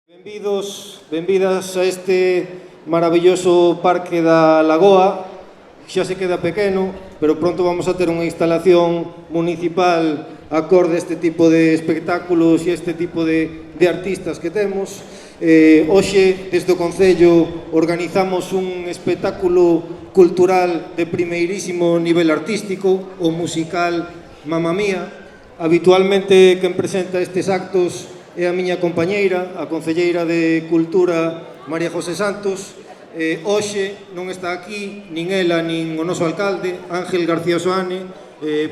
Benvidas a este maravilloso Parque da Lagoa. Xa se queda pequeno, pero pronto vamos a ter unha instalación municipal acorde a este tipo de espectáculos e este tipo de artistas que temos. Hoxe, desde o Concello, organizamos un espectáculo cultural de primeirísimo nivel artístico, o musical Mamma Mía. Habitualmente, quen presenta estes actos é a miña compañeira, a concelleira de Cultura, María José Santos. Hoxe non está aquí nin ela nin o noso alcalde, Ángel García Soane,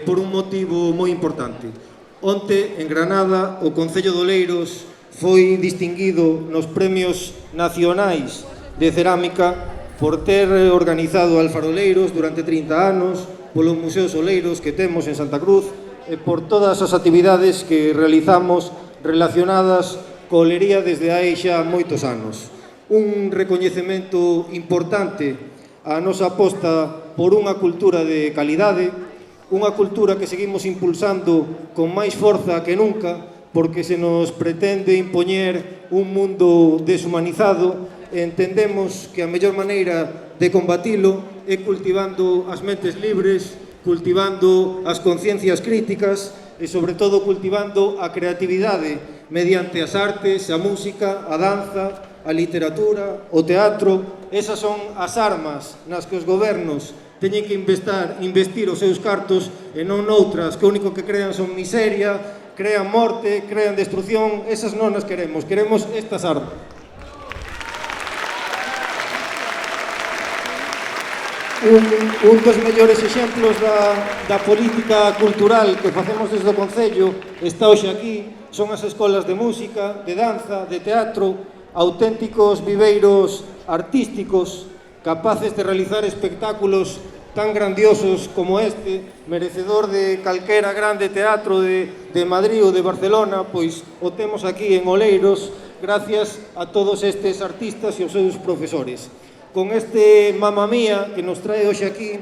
por un motivo moi importante. Onte, en Granada, o Concello de Oleiros foi distinguido nos premios nacionais de cerámica por ter organizado alfaroleiros durante 30 anos, polos museos oleiros que temos en Santa Cruz e por todas as actividades que realizamos relacionadas co olería desde hai xa moitos anos. Un recoñecemento importante á nosa aposta por unha cultura de calidade, unha cultura que seguimos impulsando con máis forza que nunca, porque se nos pretende impoñer un mundo deshumanizado. Entendemos que a mellor maneira de combatilo é cultivando as mentes libres, cultivando as conciencias críticas e, sobre todo, cultivando a creatividade mediante as artes, a música, a danza, a literatura, o teatro. Esas son as armas nas que os gobernos teñen que investir os seus cartos e non noutras que o único que crean son miseria, crean morte, crean destrucción. Esas non as queremos, queremos estas armas. Un dos mellores exemplos da política cultural que facemos desde o Concello está hoxe aquí. Son as escolas de música, de danza, de teatro, auténticos viveiros artísticos capaces de realizar espectáculos tan grandiosos como este, merecedor de calquera grande teatro de Madrid ou de Barcelona. Pois o temos aquí en Oleiros gracias a todos estes artistas e os seus profesores. Con este Mamma Mía que nos trae hoxe aquí,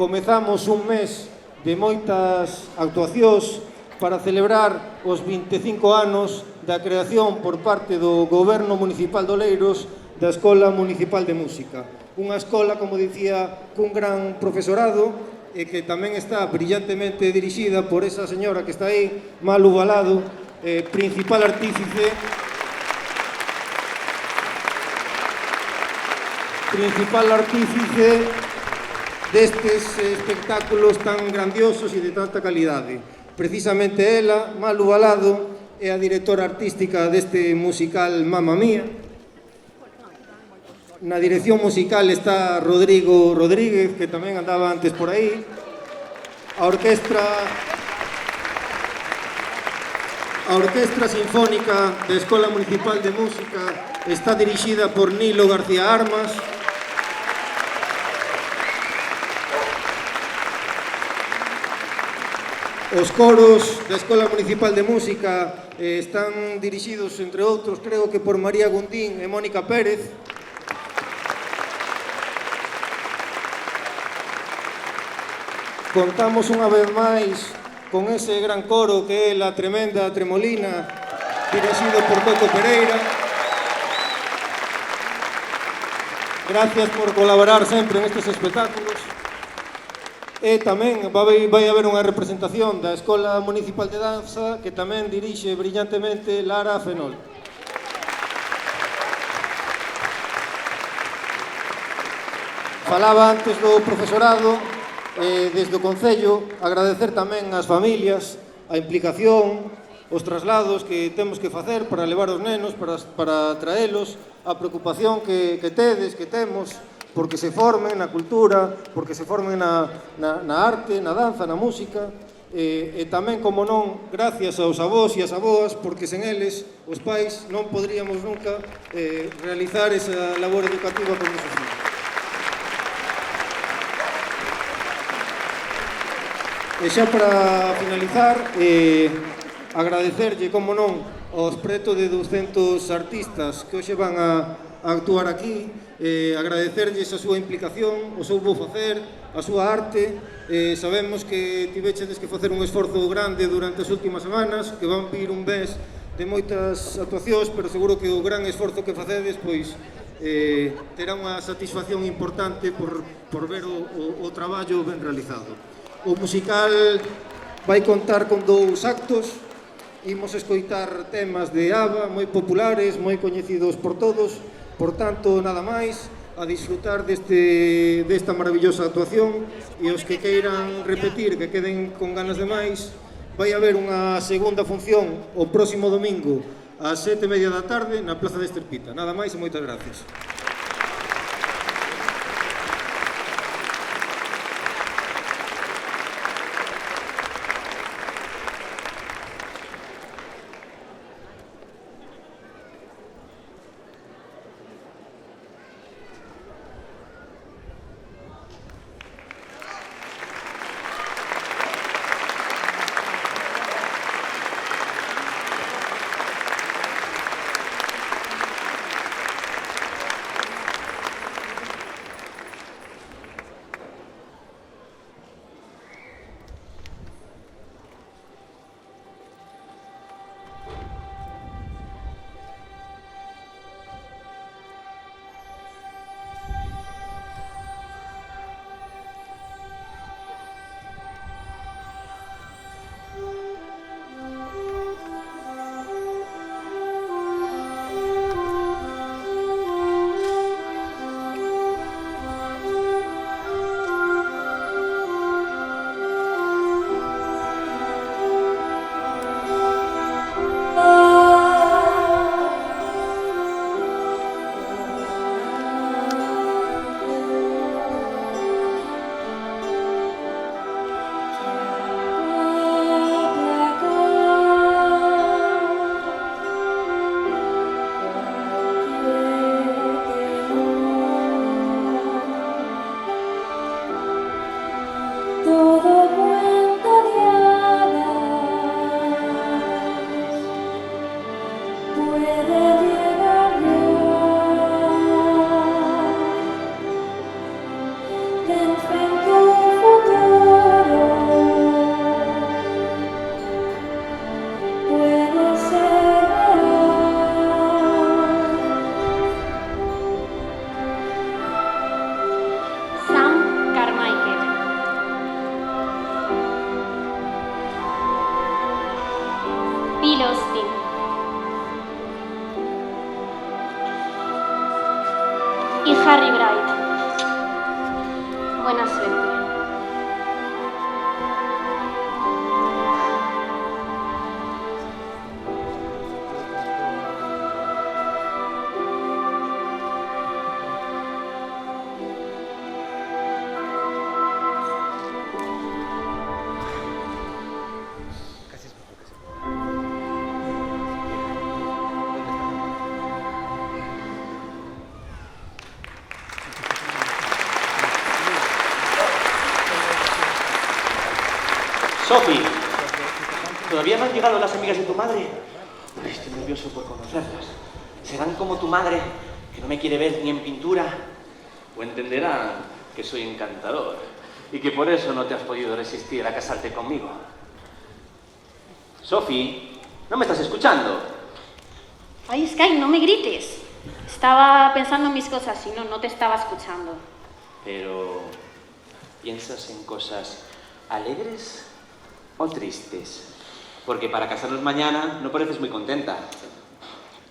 comezamos un mes de moitas actuacións para celebrar os 25 anos da creación por parte do Goberno Municipal de Oleiros da Escola Municipal de Música. Unha escola, como dicía, cun gran profesorado e que tamén está brillantemente dirixida por esa señora que está aí, Malu Balado, principal artífice destes espectáculos tan grandiosos e de tanta calidade. Precisamente ela, Malu Balado, é a directora artística deste musical Mamma Mía. Na dirección musical está Rodrigo Rodríguez, que tamén andaba antes por aí. A Orquestra Sinfónica da Escola Municipal de Música está dirixida por Nilo García Armas. Os coros da Escola Municipal de Música están dirixidos, entre outros, creo que por María Gundín e Mónica Pérez. Contamos unha vez máis con ese gran coro que é La Tremenda Tremolina, dirixido por Coco Pereira. Gracias por colaborar sempre en estes espectáculos. E tamén vai haber unha representación da Escola Municipal de Danza que tamén dirixe brillantemente Lara Fenol. Falaba antes do profesorado, desde o Concello agradecer tamén ás familias a implicación, os traslados que temos que facer para levar os nenos, para traelos, a preocupación que tedes, que temos, porque se formen na cultura, porque se formen na arte, na danza, na música, e tamén, como non, gracias aos avós e as avoas, porque sen eles, os pais, non poderíamos nunca realizar esa labor educativa con nosos fillos. E xa para finalizar, agradecerlle, como non, aos preto de 200 artistas que hoxe van a actuar aquí, agradecerlles a súa implicación, o seu bo facer, a súa arte. Sabemos que tivechedes que facer un esforzo grande durante as últimas semanas, que van vir un mes de moitas actuacións, pero seguro que o gran esforzo que facedes, pois, terá unha satisfacción importante por ver o traballo ben realizado. O musical vai contar con 2 actos. Imos escoitar temas de ABBA moi populares, moi coñecidos por todos. Por tanto, nada máis, a disfrutar desta maravillosa actuación, e os que queiran repetir, que queden con ganas de máis, vai haber unha segunda función o próximo domingo ás 7:30 da tarde na Plaza de Esterpita. Nada máis e moitas gracias. Y Harry Bright. Buena suerte. Sophie, ¿todavía no han llegado las amigas de tu madre? Ay, estoy nervioso por conocerlas. ¿Serán como tu madre, que no me quiere ver ni en pintura? ¿O entenderán que soy encantador y que por eso no te has podido resistir a casarte conmigo? Sophie, ¿no me estás escuchando? Ay, Sky, no me grites. Estaba pensando en mis cosas y no te estaba escuchando. Pero, ¿piensas en cosas alegres o tristes? Porque para casarnos mañana no pareces muy contenta.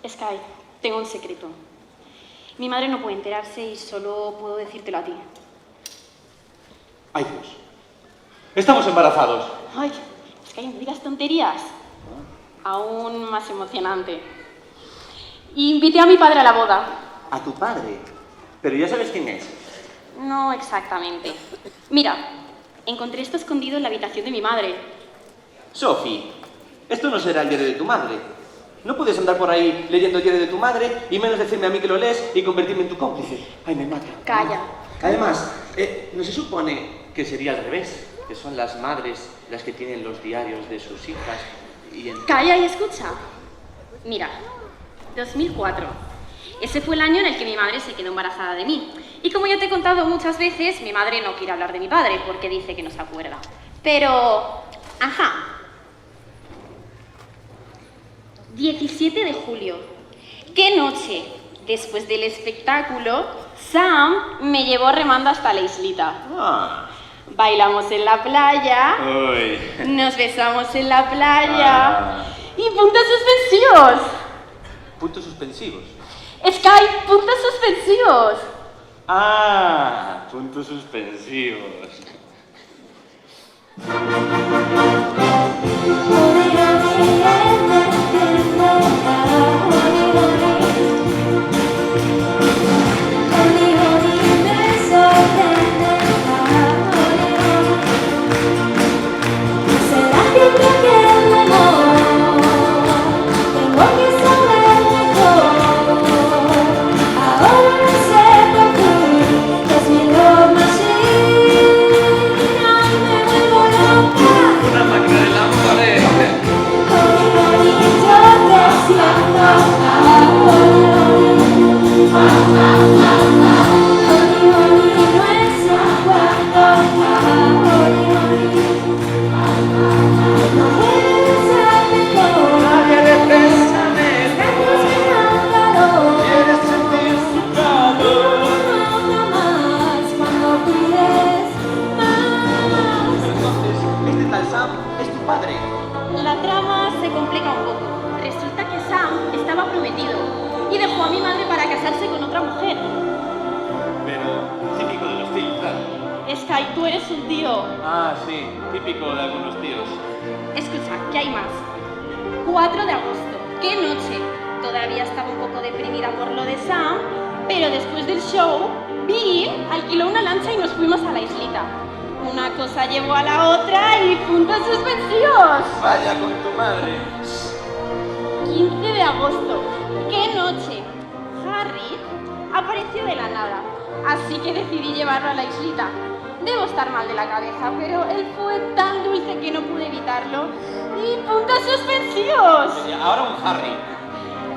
Sky, tengo un secreto. Mi madre no puede enterarse y solo puedo decírtelo a ti. ¡Ay, Dios! ¡Estamos embarazados! Ay, Sky, no digas tonterías. Aún más emocionante. Invité a mi padre a la boda. ¿A tu padre? Pero ya sabes quién es. No exactamente. Mira, encontré esto escondido en la habitación de mi madre. Sophie, esto no será el diario de tu madre. No puedes andar por ahí leyendo el diario de tu madre y menos decirme a mí que lo lees y convertirme en tu cómplice. Ay, me mata. Calla. Además, ¿no se supone que sería al revés? Que son las madres las que tienen los diarios de sus hijas y Calla y escucha. Mira, 2004. Ese fue el año en el que mi madre se quedó embarazada de mí. Y como ya te he contado muchas veces, mi madre no quiere hablar de mi padre porque dice que no se acuerda. Pero, ajá. 17 de julio. ¿Qué noche? Después del espectáculo, Sam me llevó remando hasta la islita. Ah. Bailamos en la playa, Uy. nos besamos en la playa y puntos suspensivos. Puntos suspensivos. Sky, puntos suspensivos. Ah, puntos suspensivos. Una máquina de lámparas. Nadie le pésame. Quieres sentir su calor. Entonces, este tal Sam es tu padre. La trama se complica un poco. Resulta que Sam estaba prometido y dejó a mi madre para casarse con otra mujer. Pero típico de los tíos, claro. Sky, tú eres un tío. Ah, sí, típico de algunos tíos. Escucha, ¿qué hay más? 4 de agosto. ¿Qué noche? Todavía estaba un poco deprimida por lo de Sam, pero después del show, Bill alquiló una lancha y nos fuimos a la islita. Una cosa llevó a la otra y puntos suspensivos. Vaya con tu madre. 15 de agosto. ¿Qué noche? Harry apareció de la nada, así que decidí llevarlo a la islita. Debo estar mal de la cabeza, pero él fue tan dulce que no pude evitarlo. ¡Y puntos suspensivos! Y ahora un Harry.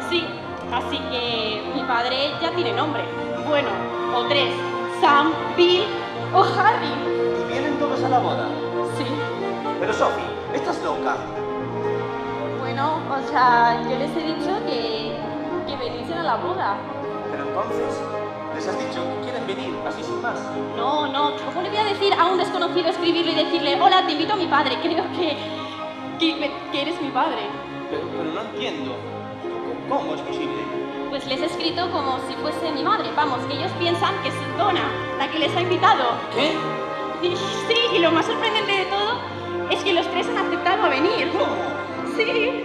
Sí, así que mi padre ya tiene nombre. Bueno, o 3. Sam, Bill o Harry. ¿Y vienen todos a la boda? Sí. Pero Sophie, estás loca. Bueno, o sea, yo les he dicho que veniesen a la boda. Pero entonces, les has dicho que quieren venir, así sin más. No, ¿cómo le voy a decir a un desconocido escribirlo y decirle, hola, te invito a mi padre, creo que eres mi padre? Pero no entiendo. ¿Cómo es posible? Pues les he escrito como si fuese mi madre. Vamos, que ellos piensan que es Donna la que les ha invitado. ¿Qué? Sí, y lo más sorprendente de todo es que los 3 han aceptado a venir. ¿Cómo? Sí.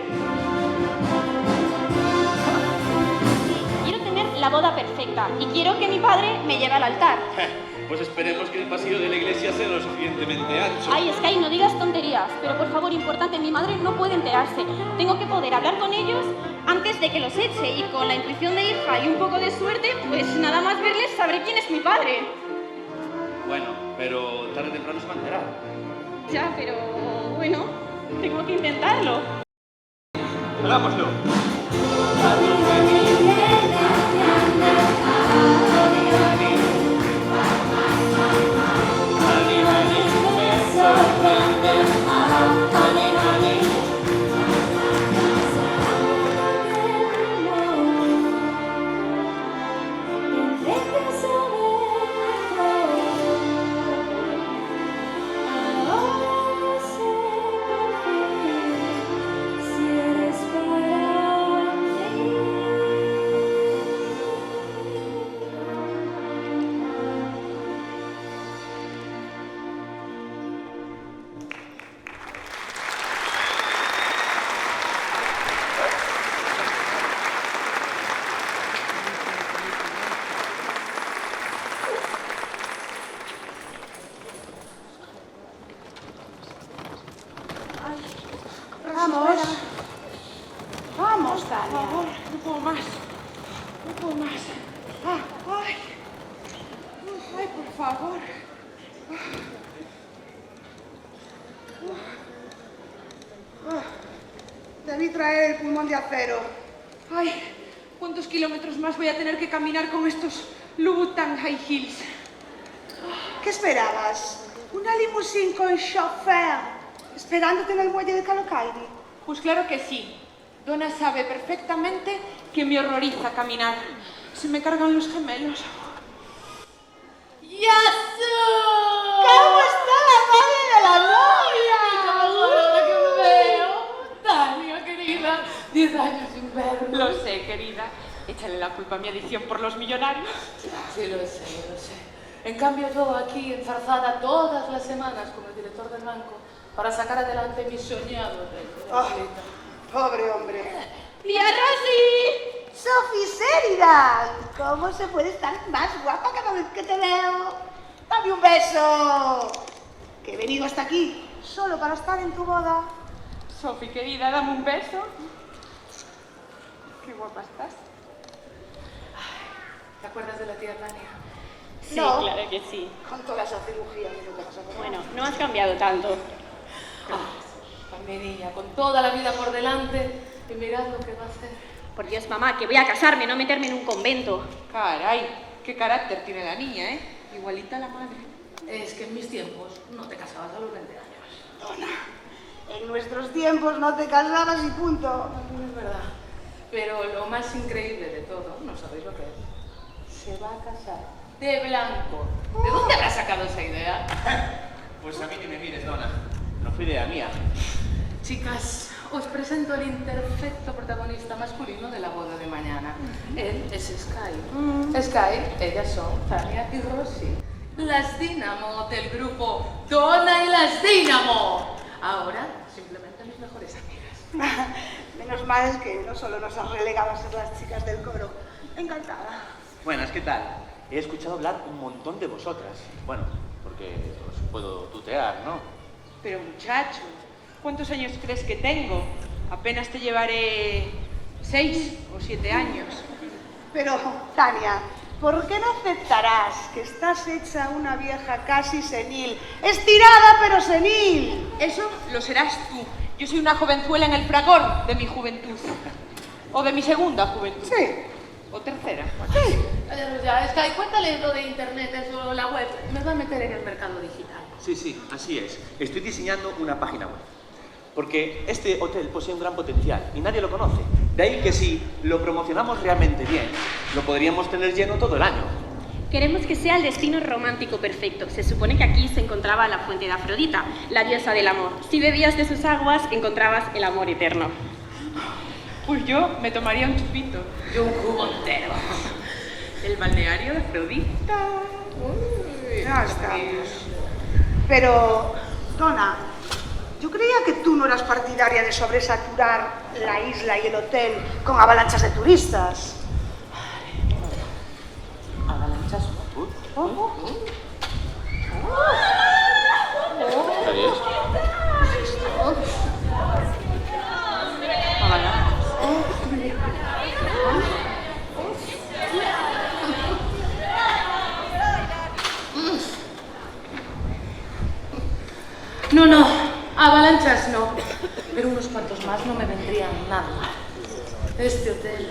Quiero tener la boda perfecta y quiero que mi padre me lleve al altar. Pues esperemos que el pasillo de la iglesia sea lo suficientemente ancho. Ay, Sky, no digas tonterías, pero por favor, importante, mi madre no puede enterarse. Tengo que poder hablar con ellos antes de que los eche y con la intuición de hija y un poco de suerte, pues nada más verles sabré quién es mi padre. Bueno, pero tarde o temprano se va a enterar. Ya, pero bueno, tengo que intentarlo. Hagámoslo. Vamos, Tania. Por favor, no puedo más. No puedo más. Ay, por favor. Debí traer el pulmón de acero. Ay, ¿cuántos kilómetros más voy a tener que caminar con estos Louboutin High Heels? ¿Qué esperabas? ¿Una limusín con chofer esperándote en el muelle de Calocaide? Pues claro que sí. Donna sabe perfectamente que me horroriza caminar. Se me cargan los gemelos. ¡Yasu! ¿Cómo está la madre de la novia? Ahora que me veo, Tania, querida, 10 años sin verlo. Lo sé, querida. Échale la culpa a mi adicción por los millonarios. Sí, lo sé, lo sé. En cambio, yo aquí enzarzada todas las semanas con el director del banco para sacar adelante mi soñado reto. Pobre hombre. ¡Tía Rosy! Sophie Sheridan, ¿cómo se puede estar más guapa cada vez que te veo? Dame un beso. Que he venido hasta aquí solo para estar en tu boda. Sophie, querida, dame un beso. Qué guapa estás. ¿Te acuerdas de la tía Tania? Sí, No. claro que sí. Con toda esa cirugía que no te vas a poner. Bueno, no has cambiado tanto. Mi niña, con toda la vida por delante, y mirad lo que va a hacer. Por Dios, mamá, que voy a casarme, no meterme en un convento. Caray, qué carácter tiene la niña, ¿eh? Igualita a la madre. Es que en mis tiempos no te casabas a los 20 años. Donna, en nuestros tiempos no te casabas y punto. Es verdad. Pero lo más increíble de todo, ¿no sabéis lo que es? Se va a casar de blanco. ¿De dónde habrá sacado esa idea? Pues a mí ni me mires, Donna. No fue idea mía. Chicas, os presento el imperfecto protagonista masculino de la boda de mañana. Él es Sky. Sky, ellas son Tania y Rosy. Las Dínamo del grupo Donna y las Dínamo. Ahora, simplemente mis mejores amigas. Menos mal es que no solo nos has relegado a ser las chicas del coro. Encantada. Buenas, ¿qué tal? He escuchado hablar un montón de vosotras. Bueno, porque os puedo tutear, ¿no? Pero muchacho, ¿cuántos años crees que tengo? Apenas te llevaré 6 o 7 años. Pero, Tania, ¿por qué no aceptarás que estás hecha una vieja casi senil? Estirada pero senil. Eso lo serás tú. Yo soy una jovenzuela en el fragor de mi juventud. O de mi segunda juventud. Sí. O tercera. Ya, Sky, cuéntale lo de internet, eso, la web. Me va a meter en el mercado digital. Sí, así es. Estoy diseñando una página web. Porque este hotel posee un gran potencial y nadie lo conoce. De ahí que si lo promocionamos realmente bien, lo podríamos tener lleno todo el año. Queremos que sea el destino romántico perfecto. Se supone que aquí se encontraba la fuente de Afrodita, la diosa del amor. Si bebías de sus aguas, encontrabas el amor eterno. Pues yo me tomaría un chupito. Yo un cubo entero. El balneario de Afrodita. Uy, Ya estamos. Pero, Donna, yo creía que tú no eras partidaria de sobresaturar la isla y el hotel con avalanchas de turistas. Avalanchas. ¿Sabías? No, avalanchas no. Pero unos cuantos más no me vendrían nada mal. Este hotel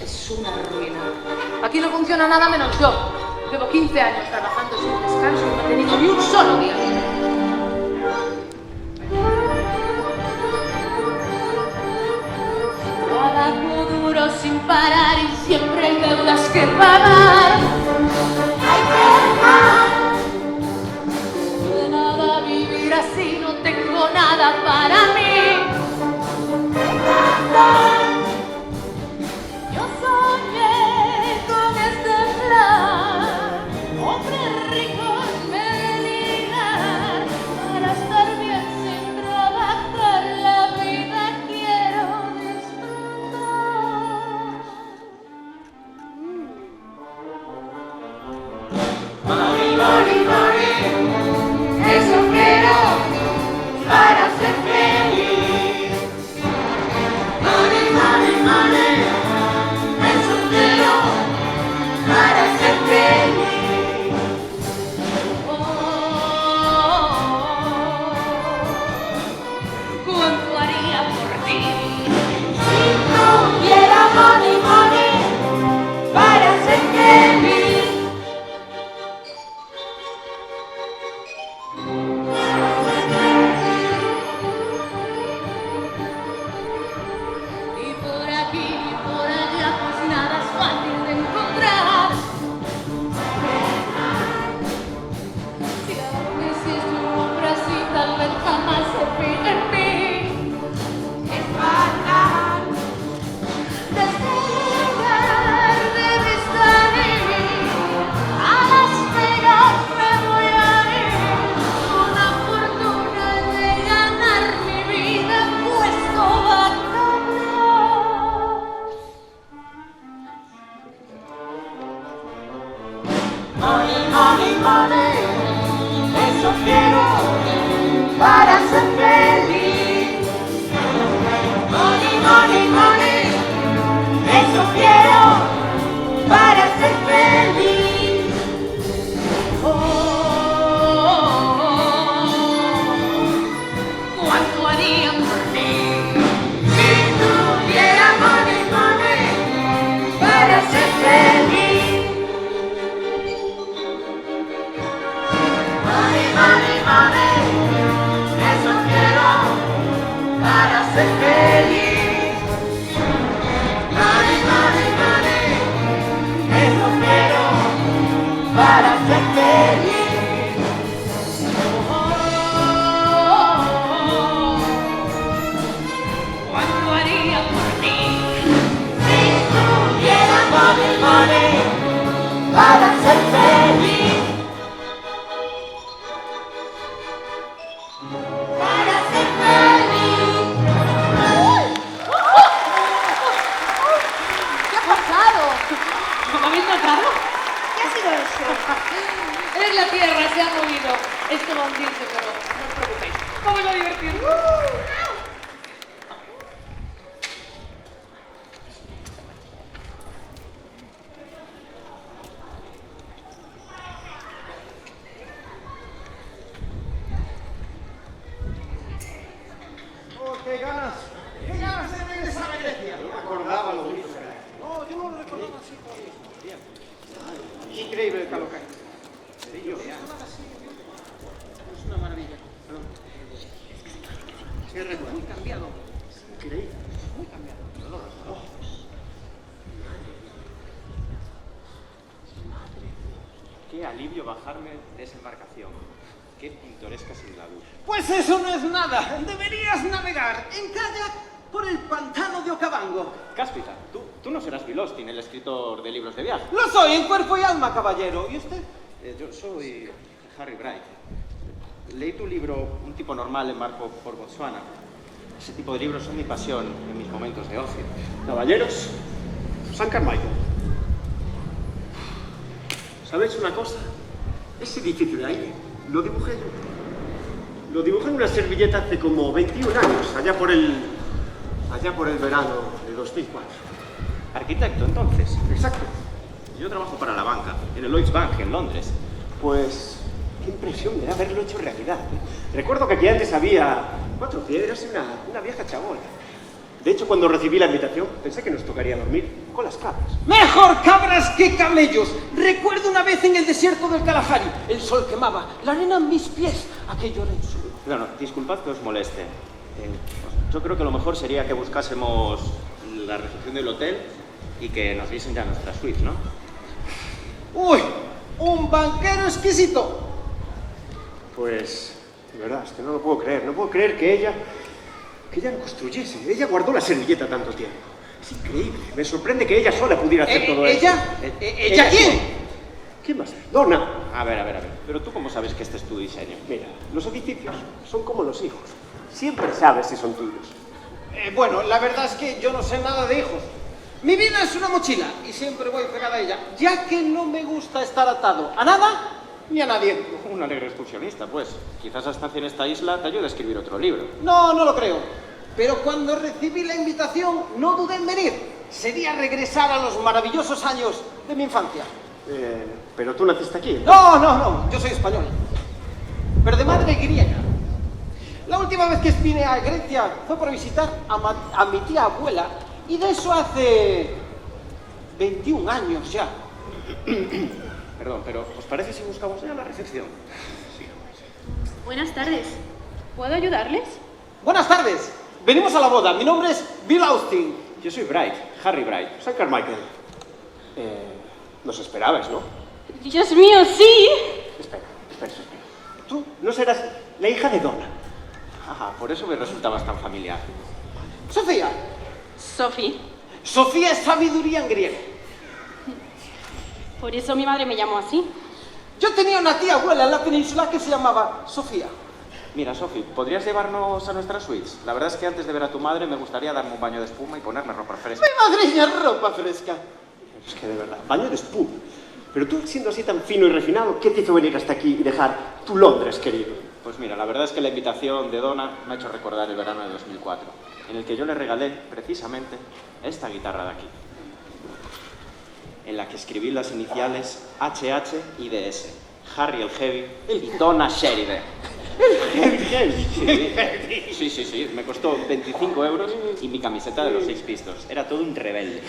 es una ruina. Aquí no funciona nada menos yo. Llevo 15 años trabajando sin descanso y no he tenido ni un solo día libre. Trabajo duro sin parar y siempre hay deudas que pagar. De nada vivir así, no tengo nada para mí. Yo soñé con este plan, hombre rico en Medellín, para estar bien sin trabajar, la vida quiero disfrutar. ¿Cómo habéis notado? ¿Qué ha sido eso? Es la tierra, se ha movido. Esto va a hundirse, pero no os preocupéis. Vamos a divertirnos. Oh, qué ganas de regresar a Grecia. No me acordaba lo bonito que era. No, yo no lo recordaba así todavía. Increíble el calor que hay. Es una maravilla. Muy cambiado. Increíble. Muy cambiado. Qué alivio bajarme de esa embarcación. Qué pintoresca sin la luz. Pues eso no es nada. Deberías navegar en kayak por el pantano de Okavango. Cáspita, tú no serás Bill Austin, el escritor de libros de viaje. Lo soy en cuerpo y alma, caballero. ¿Y usted? Yo soy Harry Bright. Leí tu libro, Un tipo normal en barco por Botswana. Ese tipo de libros son mi pasión en mis momentos de ocio. Caballeros, San Carmichael. ¿Sabéis una cosa? Ese edificio de ahí lo dibujé yo. Lo dibujé en una servilleta hace como 21 años, allá por el verano de 2004. Arquitecto, entonces. Exacto. Yo trabajo para la banca, en el Lloyds Bank, en Londres. Pues, qué impresión me da haberlo hecho realidad. Recuerdo que aquí antes había 4 piedras y una vieja chabola. De hecho, cuando recibí la invitación, pensé que nos tocaría dormir con las cabras. Mejor cabras que camellos. Recuerdo una vez en el desierto del Kalahari. El sol quemaba, la arena en mis pies. Aquello era insulto. Bueno, disculpad que os moleste. Yo creo que lo mejor sería que buscásemos la recepción del hotel y que nos diesen ya nuestra suite, ¿no? ¡Uy! ¡Un banquero exquisito! Pues, de verdad, es que no lo puedo creer. No puedo creer que ella lo construyese. Ella guardó la servilleta tanto tiempo. Es increíble. Me sorprende que ella sola pudiera hacer todo esto. ¿Ella quién? ¿Quién más? Donna. A ver. Pero tú cómo sabes que este es tu diseño. Mira, los edificios son como los hijos. Siempre sabes si son tuyos. Bueno, la verdad es que yo no sé nada de hijos. Mi vida es una mochila y siempre voy pegada a ella, ya que no me gusta estar atado a nada ni a nadie. Un alegre excursionista, pues. Quizás la estancia en esta isla te ayude a escribir otro libro. No lo creo. Pero cuando recibí la invitación, no dudé en venir. Sería regresar a los maravillosos años de mi infancia. Pero tú naciste aquí. No, yo soy español. Pero de madre griega. La última vez que vine a Grecia fue para visitar a mi tía abuela, y de eso hace 21 años ya. Perdón, pero ¿os parece si buscamos ya la recepción? Buenas tardes. ¿Puedo ayudarles? Buenas tardes. Venimos a la boda. Mi nombre es Bill Austin. Yo soy Bright, Harry Bright. San Carmichael. Nos esperabas, ¿no? Dios mío, sí. Espera. Tú no serás la hija de Donna. Ajá, por eso me resultabas tan familiar. Sofía. Sophie. Sofía es sabiduría en griego. Por eso mi madre me llamó así. Yo tenía una tía abuela en la península que se llamaba Sofía. Mira, Sophie, ¿podrías llevarnos a nuestras suites? La verdad es que antes de ver a tu madre me gustaría darme un baño de espuma y ponerme ropa fresca. Mi madriña, ropa fresca. Es que de verdad, baño de espuma. Pero tú, siendo así tan fino y refinado, ¿qué te hizo venir hasta aquí y dejar tu Londres, querido? Pues mira, la verdad es que la invitación de Donna me ha hecho recordar el verano de 2004, en el que yo le regalé, precisamente, esta guitarra de aquí, en la que escribí las iniciales HH y DS, Harry el Heavy y Donna Sheridan. Sí, me costó 25 euros y mi camiseta de los Sex Pistols. Era todo un rebelde.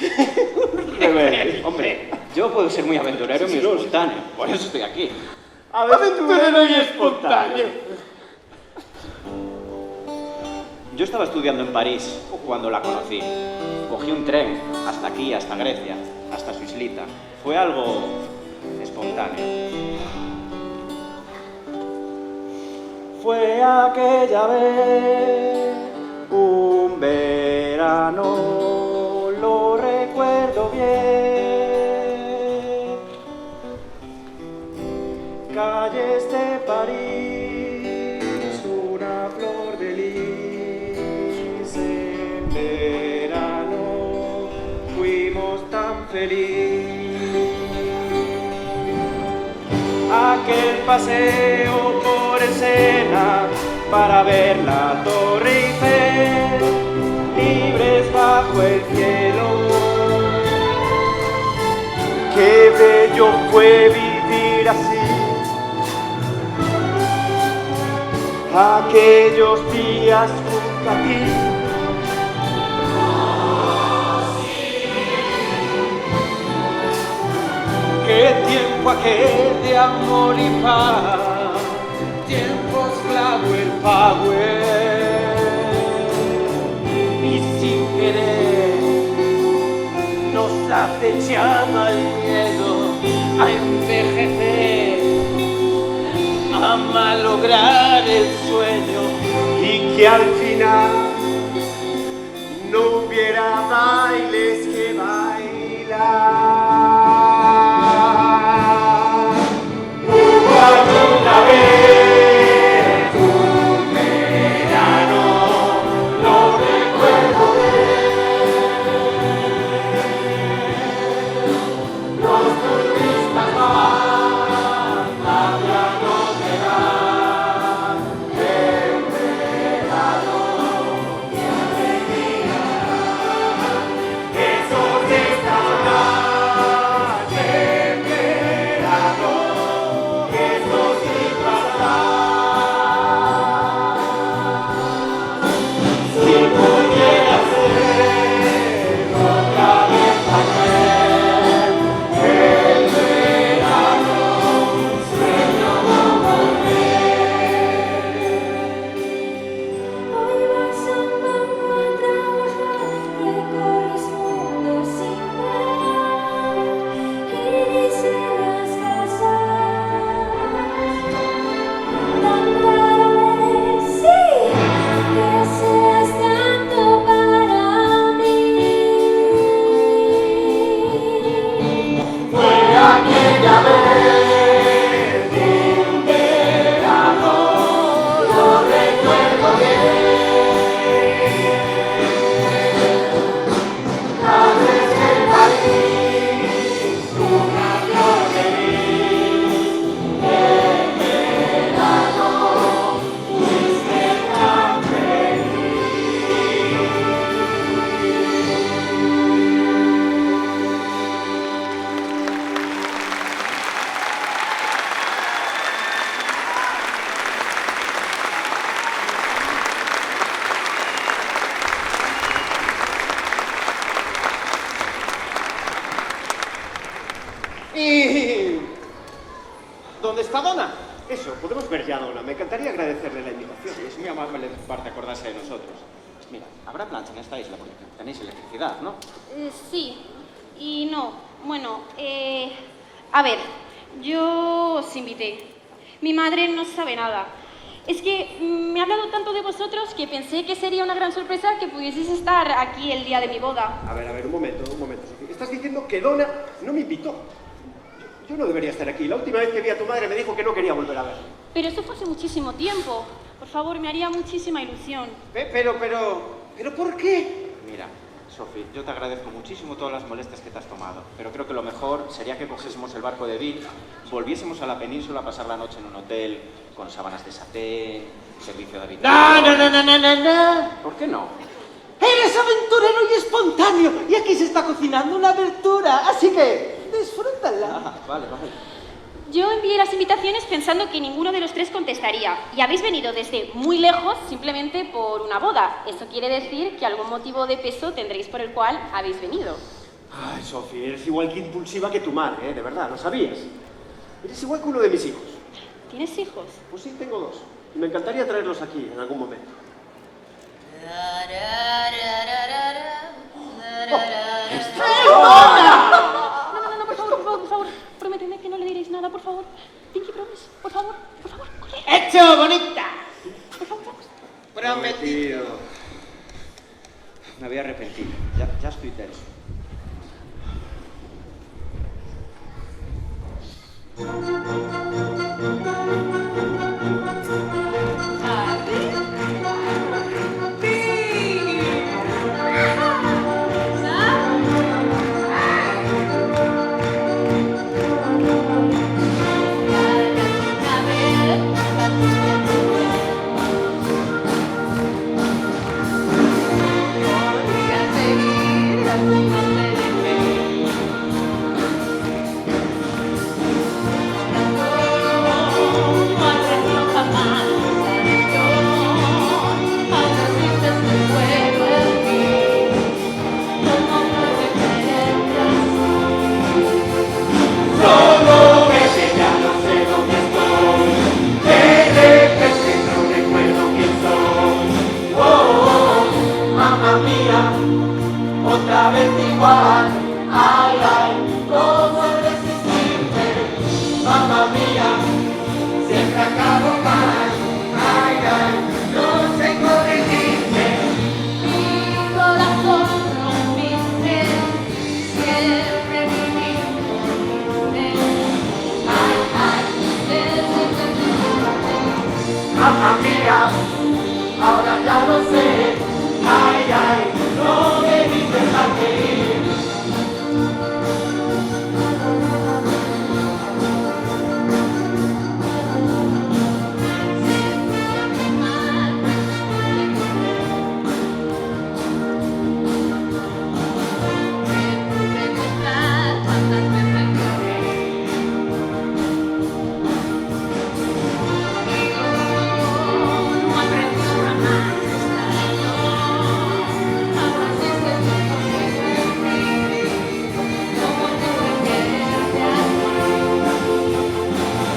Rebelde. Hombre, yo puedo ser muy aventurero y muy espontáneo, por eso estoy aquí. Aventurero y espontáneo. Yo estaba estudiando en París cuando la conocí. Cogí un tren hasta aquí, hasta Grecia, hasta su islita. Fue algo espontáneo. Fue aquella vez, un verano, lo recuerdo bien. Calles de París, una flor de lis. En verano fuimos tan felices. aquel paseo por el Sena para ver la Torre Eiffel, libres bajo el cielo. Qué bello fue vivir así, aquellos días junto a ti. Qué tiempo aquel de amor y paz, tiempos Power, y sin querer nos acechaba el miedo a envejecer, a malograr el sueño y que al final no hubiera bailes que bailar. Una vez un verano lo recuerdo bien, los turistas van hacia donde van, el verano que alegría, esos estacionales del verano. ¿Y dónde está Donna? Eso, podemos ver ya a Donna. Me encantaría agradecerle la invitación. Es muy amable de tu parte acordarse de nosotros. Mira, habrá plancha en esta isla porque tenéis electricidad, ¿no? Sí y no. Bueno, a ver, yo os invité. Mi madre no sabe nada. Es que me ha hablado tanto de vosotros que pensé que sería una gran sorpresa que pudieseis estar aquí el día de mi boda. A ver, un momento, Sofía. Estás diciendo que Donna no me invitó. Yo no debería estar aquí. La última vez que vi a tu madre me dijo que no quería volver a ver. Pero eso fue hace muchísimo tiempo. Por favor, me haría muchísima ilusión. ¿Pero por qué? Mira, Sofi, yo te agradezco muchísimo todas las molestias que te has tomado, pero creo que lo mejor sería que cogiésemos el barco de Bill, volviésemos a la península a pasar la noche en un hotel con sábanas de satén, servicio de habitación... No. ¿Por qué no? Eres aventurero y espontáneo, y aquí se está cocinando una abertura, así que disfrútala. Ah, vale. Yo envié las invitaciones pensando que ninguno de los tres contestaría. Y habéis venido desde muy lejos simplemente por una boda. Eso quiere decir que algún motivo de peso tendréis por el cual habéis venido. Ay, Sofía, eres igual que impulsiva que tu madre, de verdad, ¿lo sabías? Eres igual que uno de mis hijos. ¿Tienes hijos? Pues sí, tengo dos. Y me encantaría traerlos aquí en algún momento. No, por favor. Prométeme que no le diréis nada, por favor. Pinky Promise, por favor, corre. ¡Hecho, bonita! Por favor, vamos. Prometido. Me voy a arrepentir. Ya estoy tenso. igual. Ay, ay, cómo resistirte, mamá mía, siempre acabo mal. Ay, ay, no sé corregirte. Mi corazón rompiste, siempre viviste. Ay, ay, desde que te fuiste. Mamá mía, ahora ya lo sé. Ay, ay, no debí dejarte ir.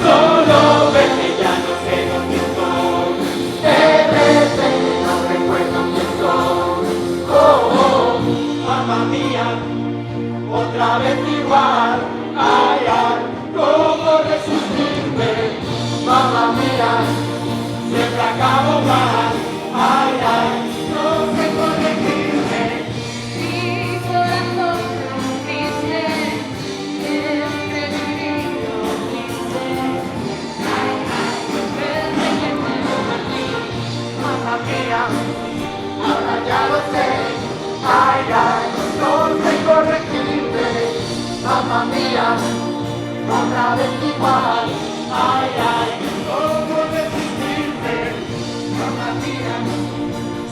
Solo ves que ya no sé dónde estoy, de repente no recuerdo quién soy. Oh, oh, mamá mía, otra vez igual. Ay, ay, cómo resistirme, mamá mía, siempre acabo mal. Ay, ay, no sé corregirme. Mi corazón rompiste, siempre vivido triste. Ay, ay, desde que te perdí, mamá mía, ahora ya lo sé. Ay, ay, no sé corregirme, mamá mía, otra vez igual. Ay, ay, cómo resistirme, mamá mía,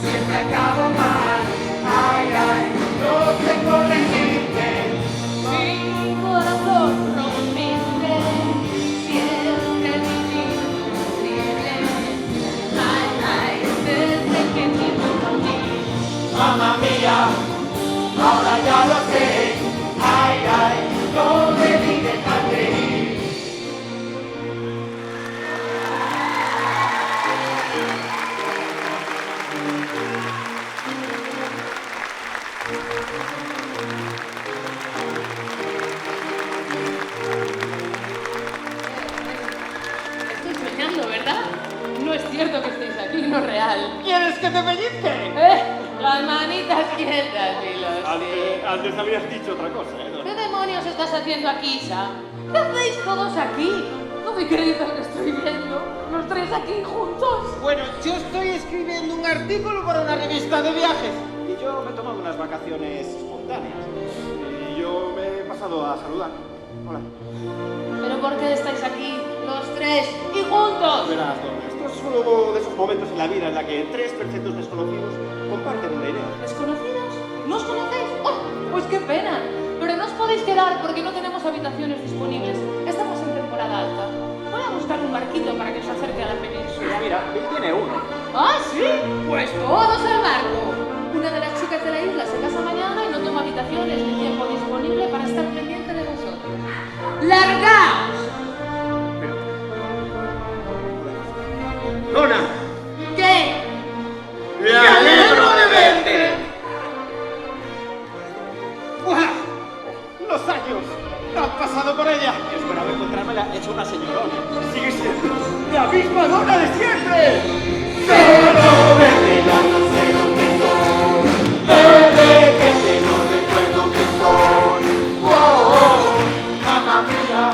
siempre acabo mal. Ay, ay, no sé corregirme. Mi corazón rompiste, siempre viviste. Ay, ay, desde que te perdí, mamá mía, ahora ya lo sé. Ay, ay, no debí dejarte ir. Estoy soñando, ¿verdad? No es cierto que estéis aquí, no es real. ¿Quieres que te pellizque? Las manitas quietas, dilo. Antes habías dicho otra cosa, ¿eh? ¿Qué demonios estás haciendo aquí, Isa? ¿Qué hacéis todos aquí? No me creéis lo que estoy viendo. Los tres aquí juntos. Bueno, yo estoy escribiendo un artículo para una revista de viajes. Y yo me he tomado unas vacaciones espontáneas. Y yo me he pasado a saludar. Hola. ¿Pero por qué estáis aquí, los tres, y juntos? Verás, Donna, esto es uno de esos momentos en la vida en la que tres perfectos desconocidos comparten una idea. ¿Desconocidos? ¿No os conocéis? ¡Oh! Pues qué pena. Pero no os podéis quedar porque no tenemos habitaciones disponibles. Estamos en temporada alta. Voy a buscar un barquito para que os acerque a la península. Mira, Bill tiene uno. ¿Ah, sí? Pues todos al barco. Una de las chicas de la isla se casa mañana y no toma habitaciones ni tiempo disponible para estar pendiente de vosotros. ¡Largaos! Donna, ¿Qué? me alegro de verte. ¡Guau! Los años han pasado por ella. Yo esperaba encontrármela hecho una señorona. Sigue siendo la misma Donna de siempre. Solo verte ya no sé dónde estoy, desde que te no recuerdo que soy. Oh, oh, mamá mía,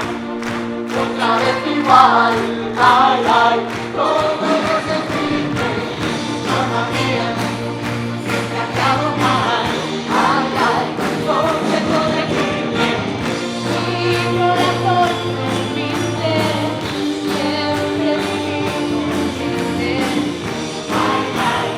otra vez igual. Ay, ay, cómo resistirme, mamá mía, siempre acabo mal. Ay, ay, no sé corregirme. Mi corazón rompiste, siempre viviste. Ay, ay,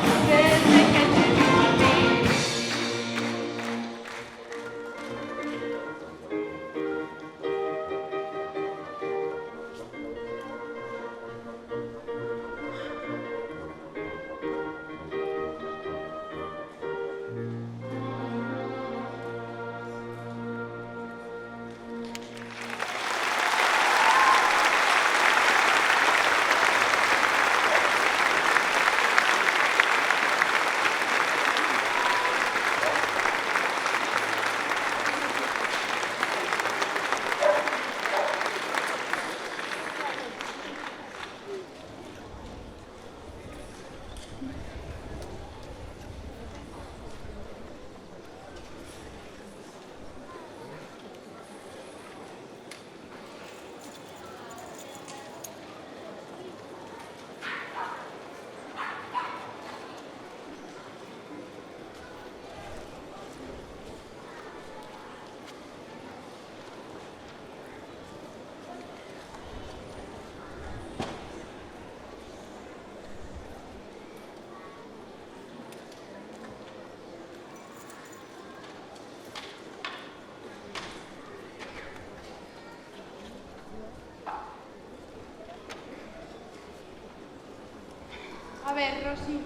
ver, Rosy,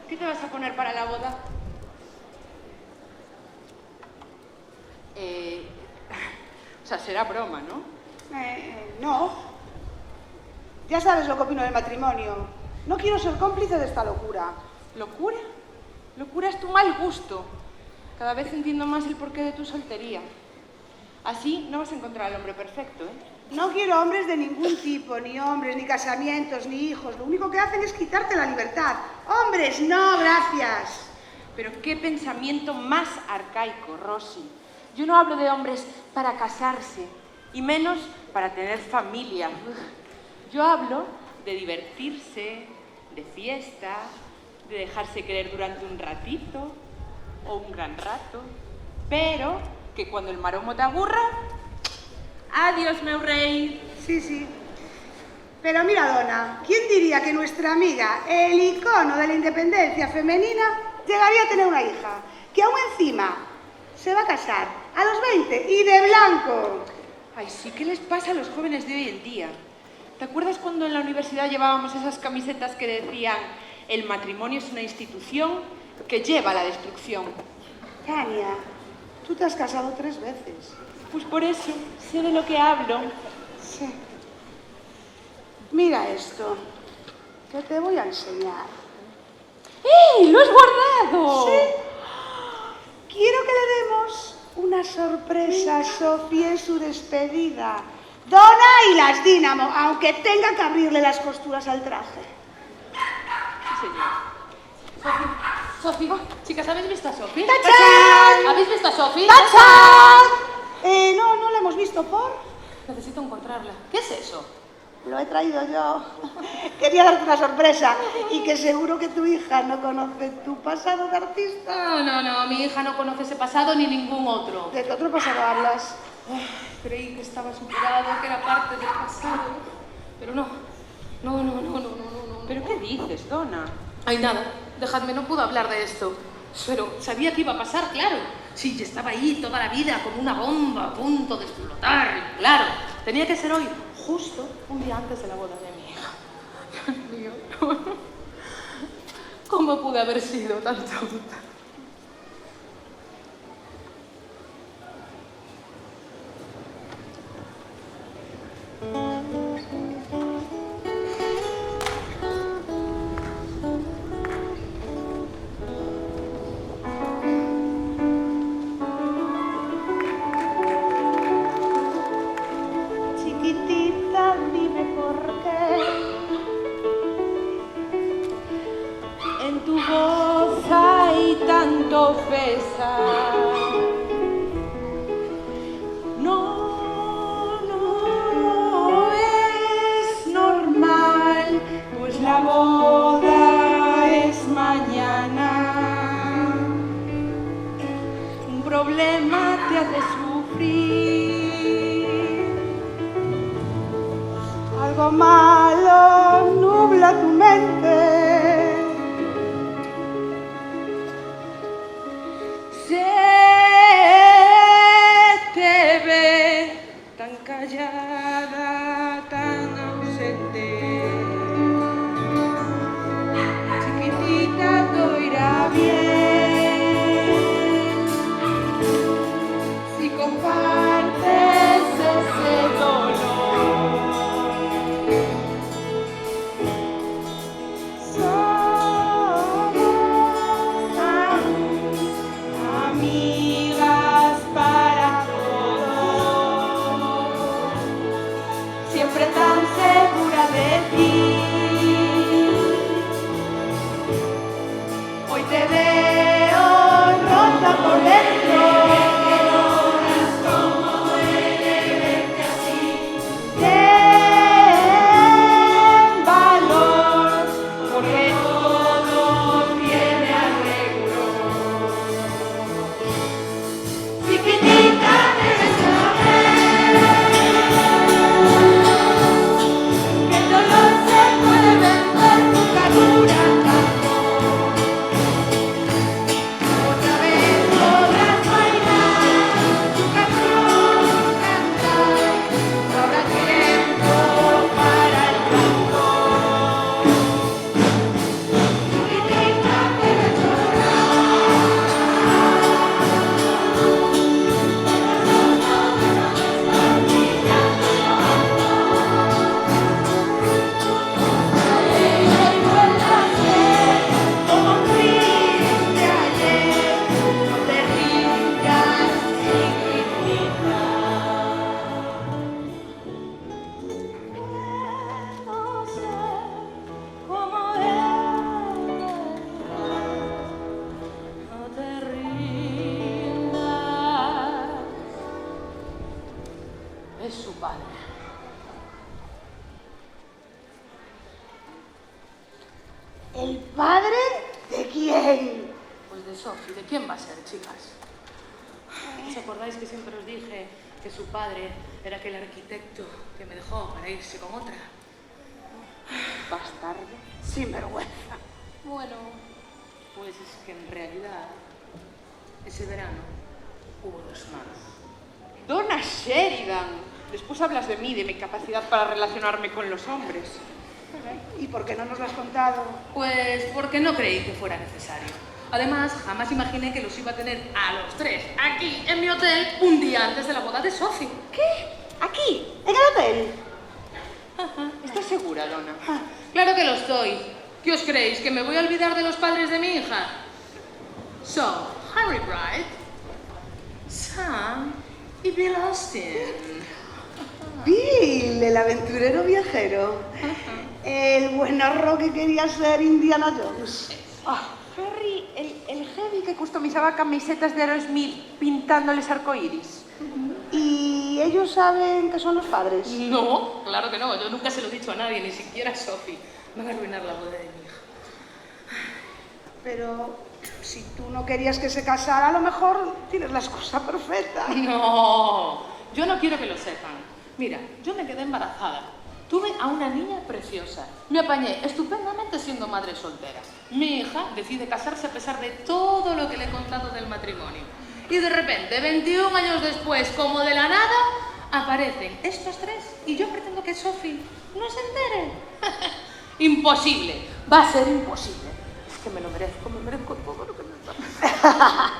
¿qué te vas a poner para la boda? O sea, será broma, ¿no? No. Ya sabes lo que opino del matrimonio. No quiero ser cómplice de esta locura. ¿Locura? Locura es tu mal gusto. Cada vez entiendo más el porqué de tu soltería. Así no vas a encontrar al hombre perfecto, ¿eh? No quiero hombres de ningún tipo, ni hombres, ni casamientos, ni hijos. Lo único que hacen es quitarte la libertad. ¡Hombres, no, gracias! Pero qué pensamiento más arcaico, Rosy. Yo no hablo de hombres para casarse, y menos para tener familia. Yo hablo de divertirse, de fiesta, de dejarse querer durante un ratito o un gran rato, pero que cuando el maromo te aburra, adiós, meu rey. Sí, sí. Pero mira, Dona, ¿quién diría que nuestra amiga, el icono de la independencia femenina, llegaría a tener una hija? Que aún encima se va a casar a los 20 y de blanco. Ay, sí, ¿qué les pasa a los jóvenes de hoy en día? ¿Te acuerdas cuando en la universidad llevábamos esas camisetas que decían el matrimonio es una institución que lleva a la destrucción? Tania, tú te has casado 3 veces. Pues por eso, sé de lo que hablo. Sí. Mira esto, que te voy a enseñar. ¡Eh! ¡Lo has guardado! Sí. Quiero que le demos una sorpresa a Sofía en su despedida. Dona y las Dínamo, aunque tenga que abrirle las costuras al traje. Sí, señor. Sofi, chicas, ¿habéis visto a Sofi? ¡Tachán! ¿Habéis visto a Sofi? ¡Tachán! No la hemos visto por... Necesito encontrarla. ¿Qué es eso? Lo he traído yo. Quería darte una sorpresa y que seguro que tu hija no conoce tu pasado de artista. No, mi hija no conoce ese pasado ni ningún otro. ¿De qué otro pasado hablas? Creí que estaba superado, que era parte del pasado. Pero no. ¿Pero qué dices, Dona? Ay, nada, dejadme, no puedo hablar de esto. Pero sabía que iba a pasar, claro. Sí, yo estaba ahí toda la vida como una bomba a punto de explotar. Claro, tenía que ser hoy, justo un día antes de la boda de mi hija. Dios mío, ¿cómo pude haber sido tan tonta? Chiquitita, dime por qué En tu voz hay tanto pesar. No es normal, pues la boda es mañana. Un problema te hace sufrir. algo malo nubla tu mente. Se te ve tan callada, tan ausente. Chiquitita, todo irá bien si compartes ese dolor. es su padre. ¿El padre de quién? Pues de Sophie. ¿De quién va a ser, chicas? ¿Os acordáis que siempre os dije que su padre era aquel arquitecto que me dejó para irse con otra? Bastardo, sinvergüenza. Bueno, pues es que en realidad ese verano hubo 2 más. Donna Sheridan. Después hablas de mí, de mi capacidad para relacionarme con los hombres. ¿Y por qué no nos lo has contado? Pues porque no creí que fuera necesario. Además, jamás imaginé que los iba a tener a los 3 aquí en mi hotel un día antes de la boda de Sophie. ¿Qué? ¿Aquí? ¿En el hotel? ¿Estás segura, Donna? Claro que lo estoy. ¿Qué os creéis? ¿Que me voy a olvidar de los padres de mi hija? Son Harry Bright, Sam y Bill Austin. Bill, el aventurero viajero. El buenarro que quería ser Indiana Jones. Harry, el heavy que customizaba camisetas de Aerosmith pintándoles arcoíris. ¿Y ellos saben que son los padres? No, claro que no. Yo nunca se lo he dicho a nadie, ni siquiera a Sophie. Van a arruinar la boda de mi hija. Pero si tú no querías que se casara, a lo mejor tienes la excusa perfecta. No, yo no quiero que lo sepan. Mira, yo me quedé embarazada. Tuve a una niña preciosa. Me apañé estupendamente siendo madre soltera. Mi hija decide casarse a pesar de todo lo que le he contado del matrimonio. Y de repente, 21 años después, como de la nada, aparecen estos 3 y yo pretendo que Sophie no se entere. Imposible, va a ser imposible. Es que me merezco todo lo que me pasa.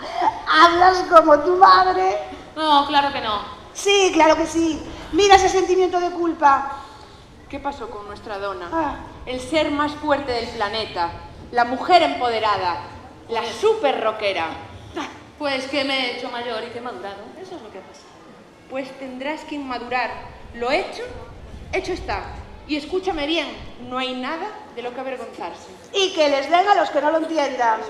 ¿Hablas como tu madre? No, claro que no. Sí, claro que sí. Mira ese sentimiento de culpa. ¿Qué pasó con nuestra Donna? Ah. El ser más fuerte del planeta, la mujer empoderada, la super rockera. Pues que me he hecho mayor y que he madurado. Eso es lo que ha pasado. Pues tendrás que inmadurar. Lo hecho está. Y escúchame bien, no hay nada de lo que avergonzarse. Y que les den a los que no lo entiendan.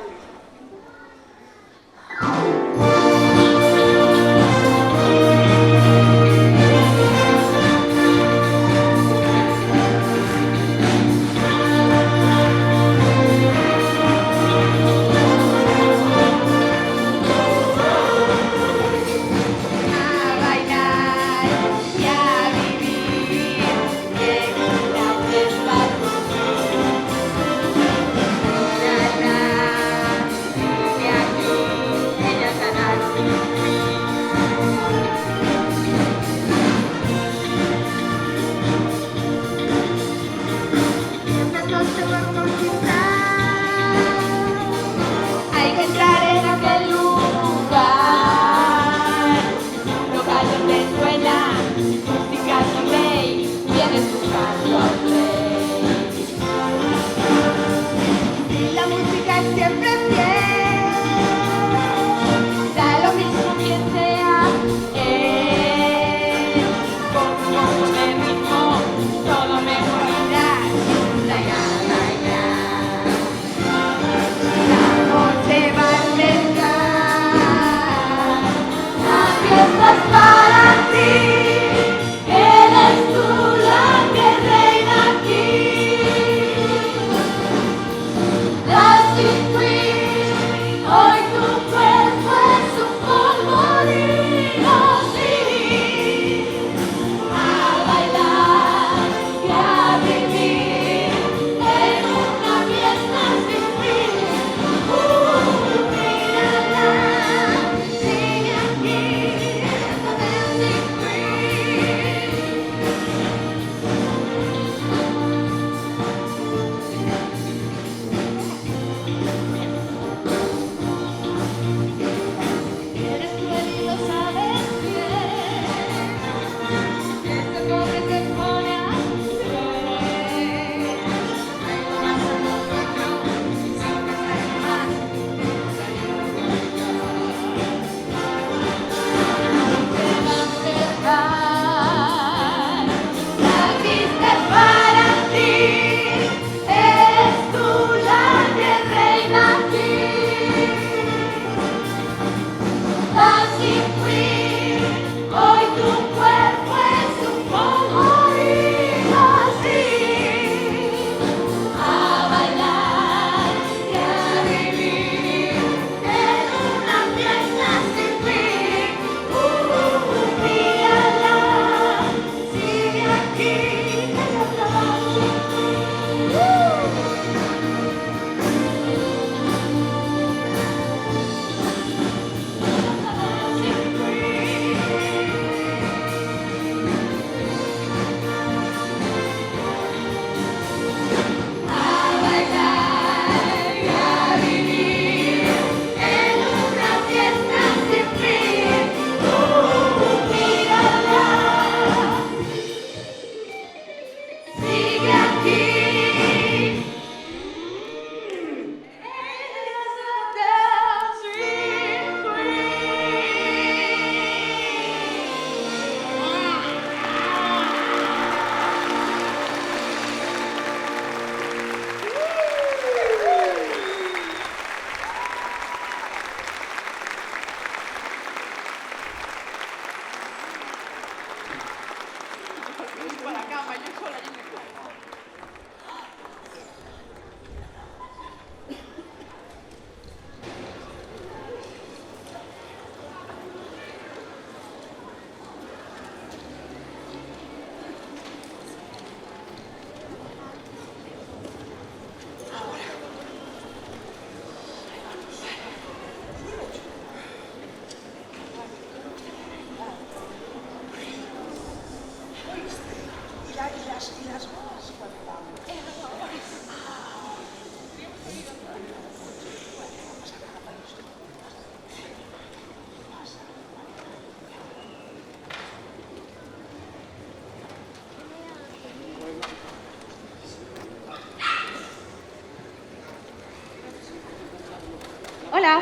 Hola.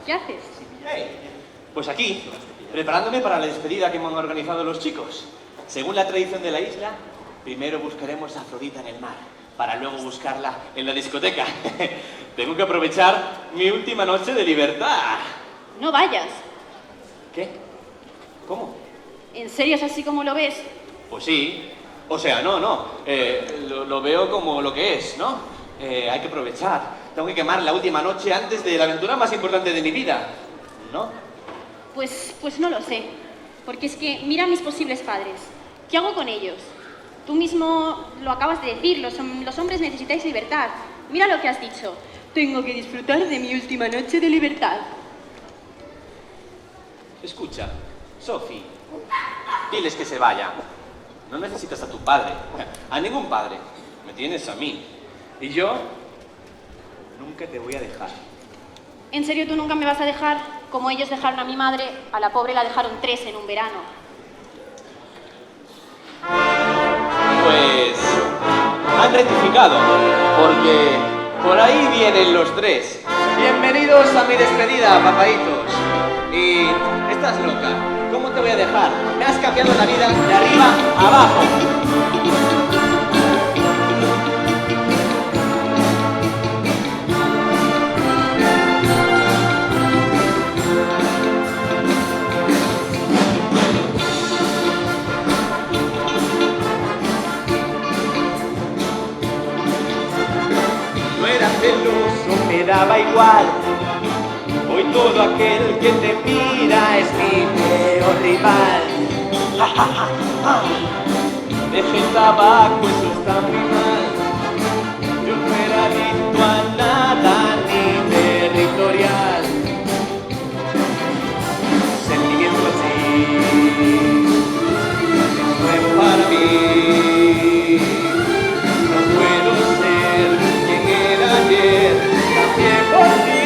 ¿Qué haces? Hey, pues aquí, preparándome para la despedida que me han organizado los chicos. Según la tradición de la isla, primero buscaremos a Afrodita en el mar, para luego buscarla en la discoteca. Tengo que aprovechar mi última noche de libertad. No vayas. ¿Qué? ¿Cómo? ¿En serio es así como lo ves? Pues sí. O sea, no. Lo veo como lo que es, ¿no? Hay que aprovechar. Tengo que quemar la última noche antes de la aventura más importante de mi vida, ¿no? Pues no lo sé. Porque es que mira a mis posibles padres. ¿Qué hago con ellos? Tú mismo lo acabas de decir, los hombres necesitáis libertad. Mira lo que has dicho. Tengo que disfrutar de mi última noche de libertad. Escucha, Sophie, diles que se vayan. No necesitas a tu padre, a ningún padre. Me tienes a mí. Y yo nunca te voy a dejar. ¿En serio tú nunca me vas a dejar? Como ellos dejaron a mi madre, a la pobre la dejaron 3 en un verano. Pues han rectificado, porque por ahí vienen los 3. Bienvenidos a mi despedida, papaitos. Y estás loca, ¿cómo te voy a dejar? Me has cambiado la vida de arriba a abajo. No era celoso, me daba igual. Hoy todo aquel que te mira es mi peor rival. Deje el tabaco, eso está muy mal. Yo no era adicto a nada ni territorial. Sentimiento así es nuevo para mí. No puedo ser quien era ayer, también por ti.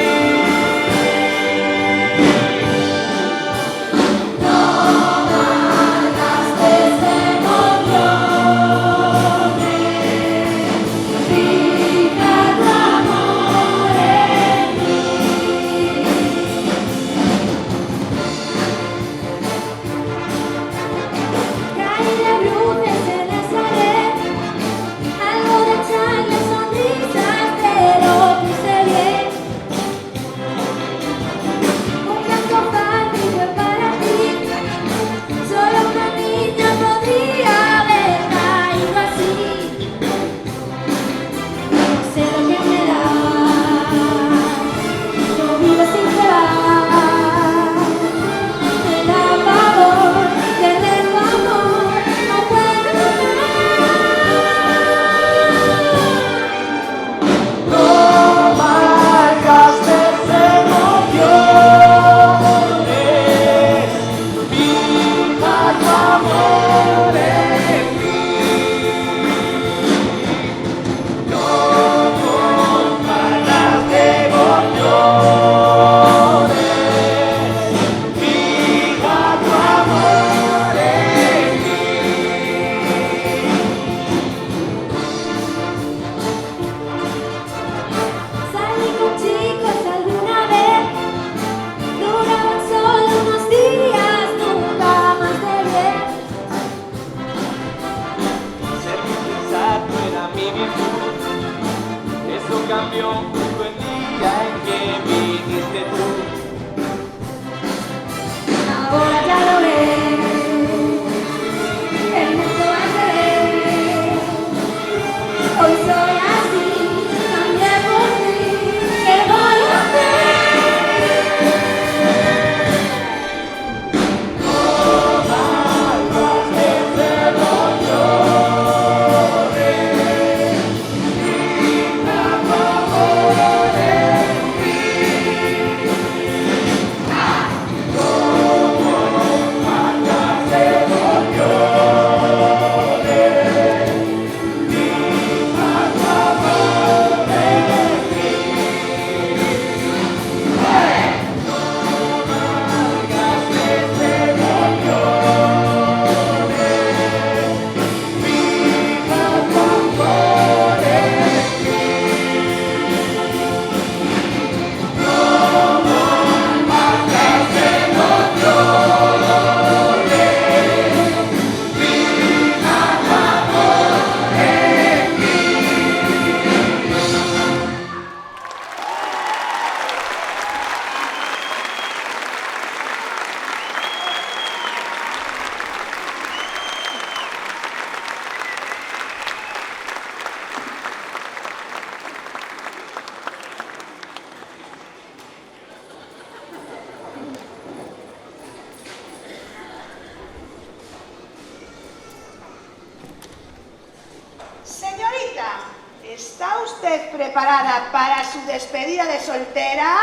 usted preparada para su despedida de soltera?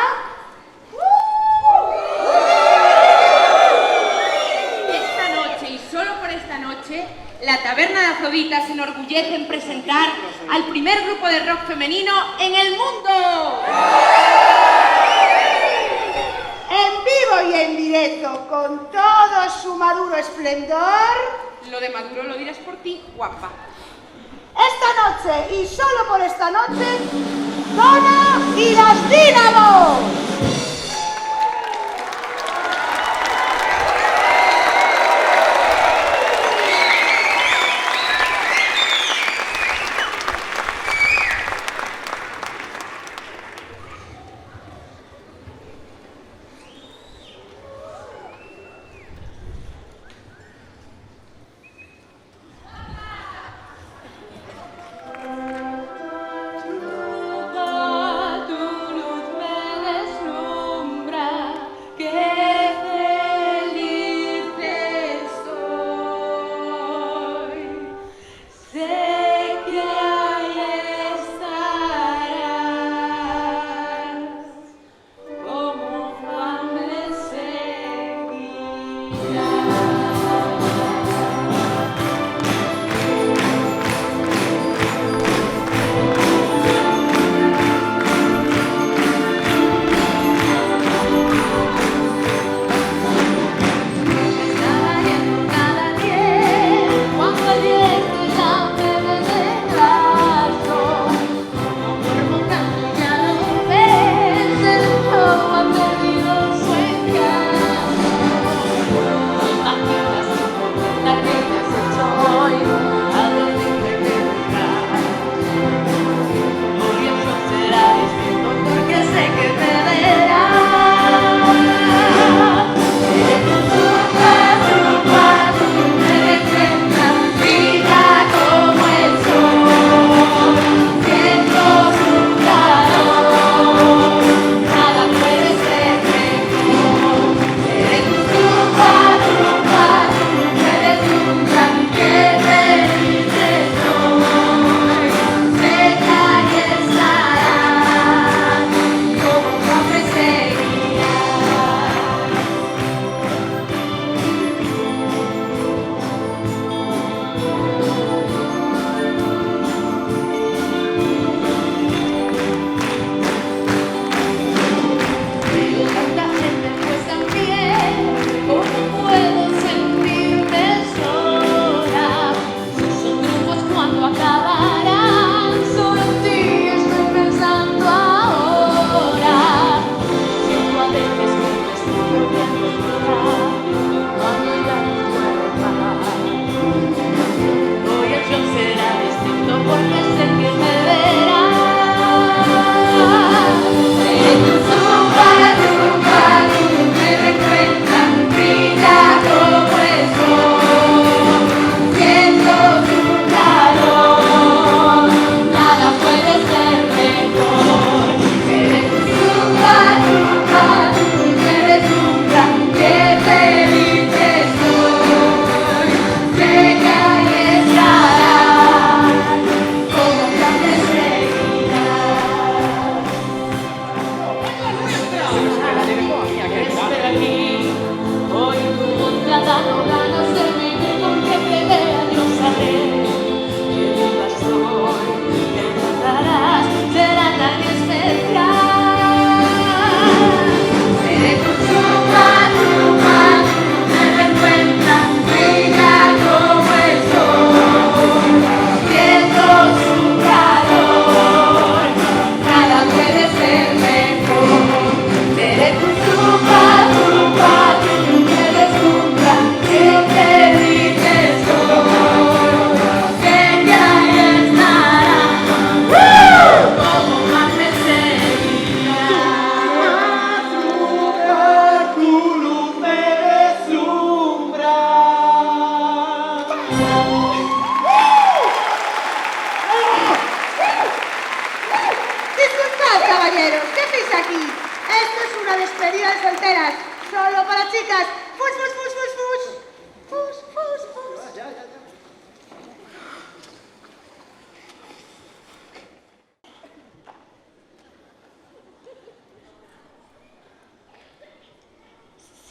Esta noche, y solo por esta noche, la Taberna de Afrodita se enorgullece en presentar al primer grupo de rock femenino en el mundo. En vivo y en directo, con todo su maduro esplendor. Lo de Maduro lo dirás por ti, guapa. Esta noche, y solo por esta noche, Donna y las Dínamos.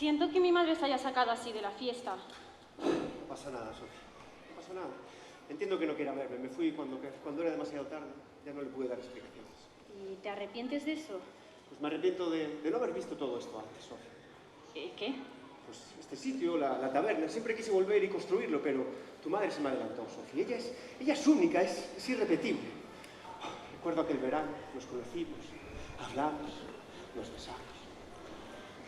siento que mi madre se haya sacado así de la fiesta. No pasa nada, Sofía. No pasa nada. Entiendo que no quiera verme. Me fui cuando era demasiado tarde. Ya no le pude dar explicaciones. ¿Y te arrepientes de eso? Pues me arrepiento de no haber visto todo esto antes, Sofía. ¿Qué? Pues este sitio, la taberna, siempre quise volver y construirlo, pero tu madre se me adelantó, Sofía. Ella es única, es irrepetible. Recuerdo aquel verano, nos conocimos, hablamos, nos besamos.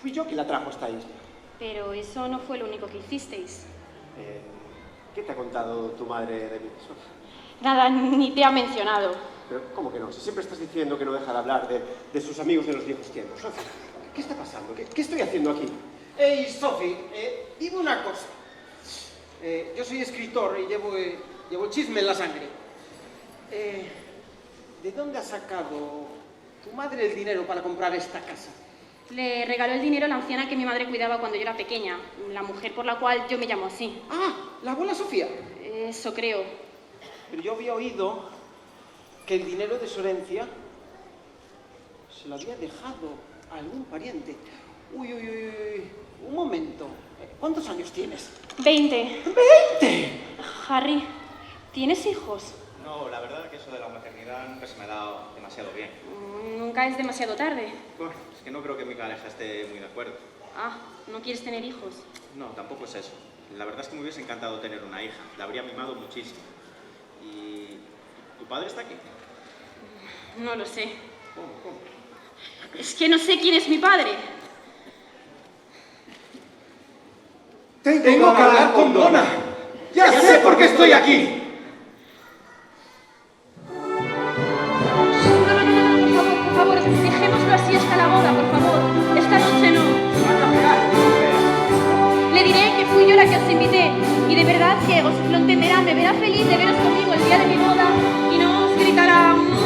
Fui yo quien la trajo a esta isla. Pero eso no fue lo único que hicisteis. ¿Qué te ha contado tu madre de mí, Sofía? Nada, ni te ha mencionado. Pero, ¿cómo que no? Si siempre estás diciendo que no deja de hablar de sus amigos de los viejos tiempos. Sofía, ¿qué está pasando? ¿Qué estoy haciendo aquí? Ey, Sofi, dime una cosa. Yo soy escritor y llevo el chisme en la sangre. ¿De dónde ha sacado tu madre el dinero para comprar esta casa? Le regaló el dinero a la anciana que mi madre cuidaba cuando yo era pequeña, la mujer por la cual yo me llamo así. Ah, la abuela Sofía. Eso creo. Pero yo había oído que el dinero de su herencia se lo había dejado a algún pariente. Uy, un momento. ¿Cuántos años tienes? 20. ¡20! Harry, ¿tienes hijos? No, la verdad es que eso de la maternidad nunca se me ha dado demasiado bien. Nunca es demasiado tarde. Bueno, es que no creo que mi pareja esté muy de acuerdo. Ah, ¿no quieres tener hijos? No, tampoco es eso. La verdad es que me hubiese encantado tener una hija. La habría mimado muchísimo. ¿Y tu padre está aquí? No lo sé. ¿Cómo? Es que no sé quién es mi padre. Tengo que hablar con Donna. Ya sé por qué estoy aquí. Por favor, dejémoslo así hasta la boda, por favor. Esta noche no. Le diré que fui yo la que os invité y de verdad que os lo entenderá, me verá feliz de veros conmigo el día de mi boda y no os gritará mucho.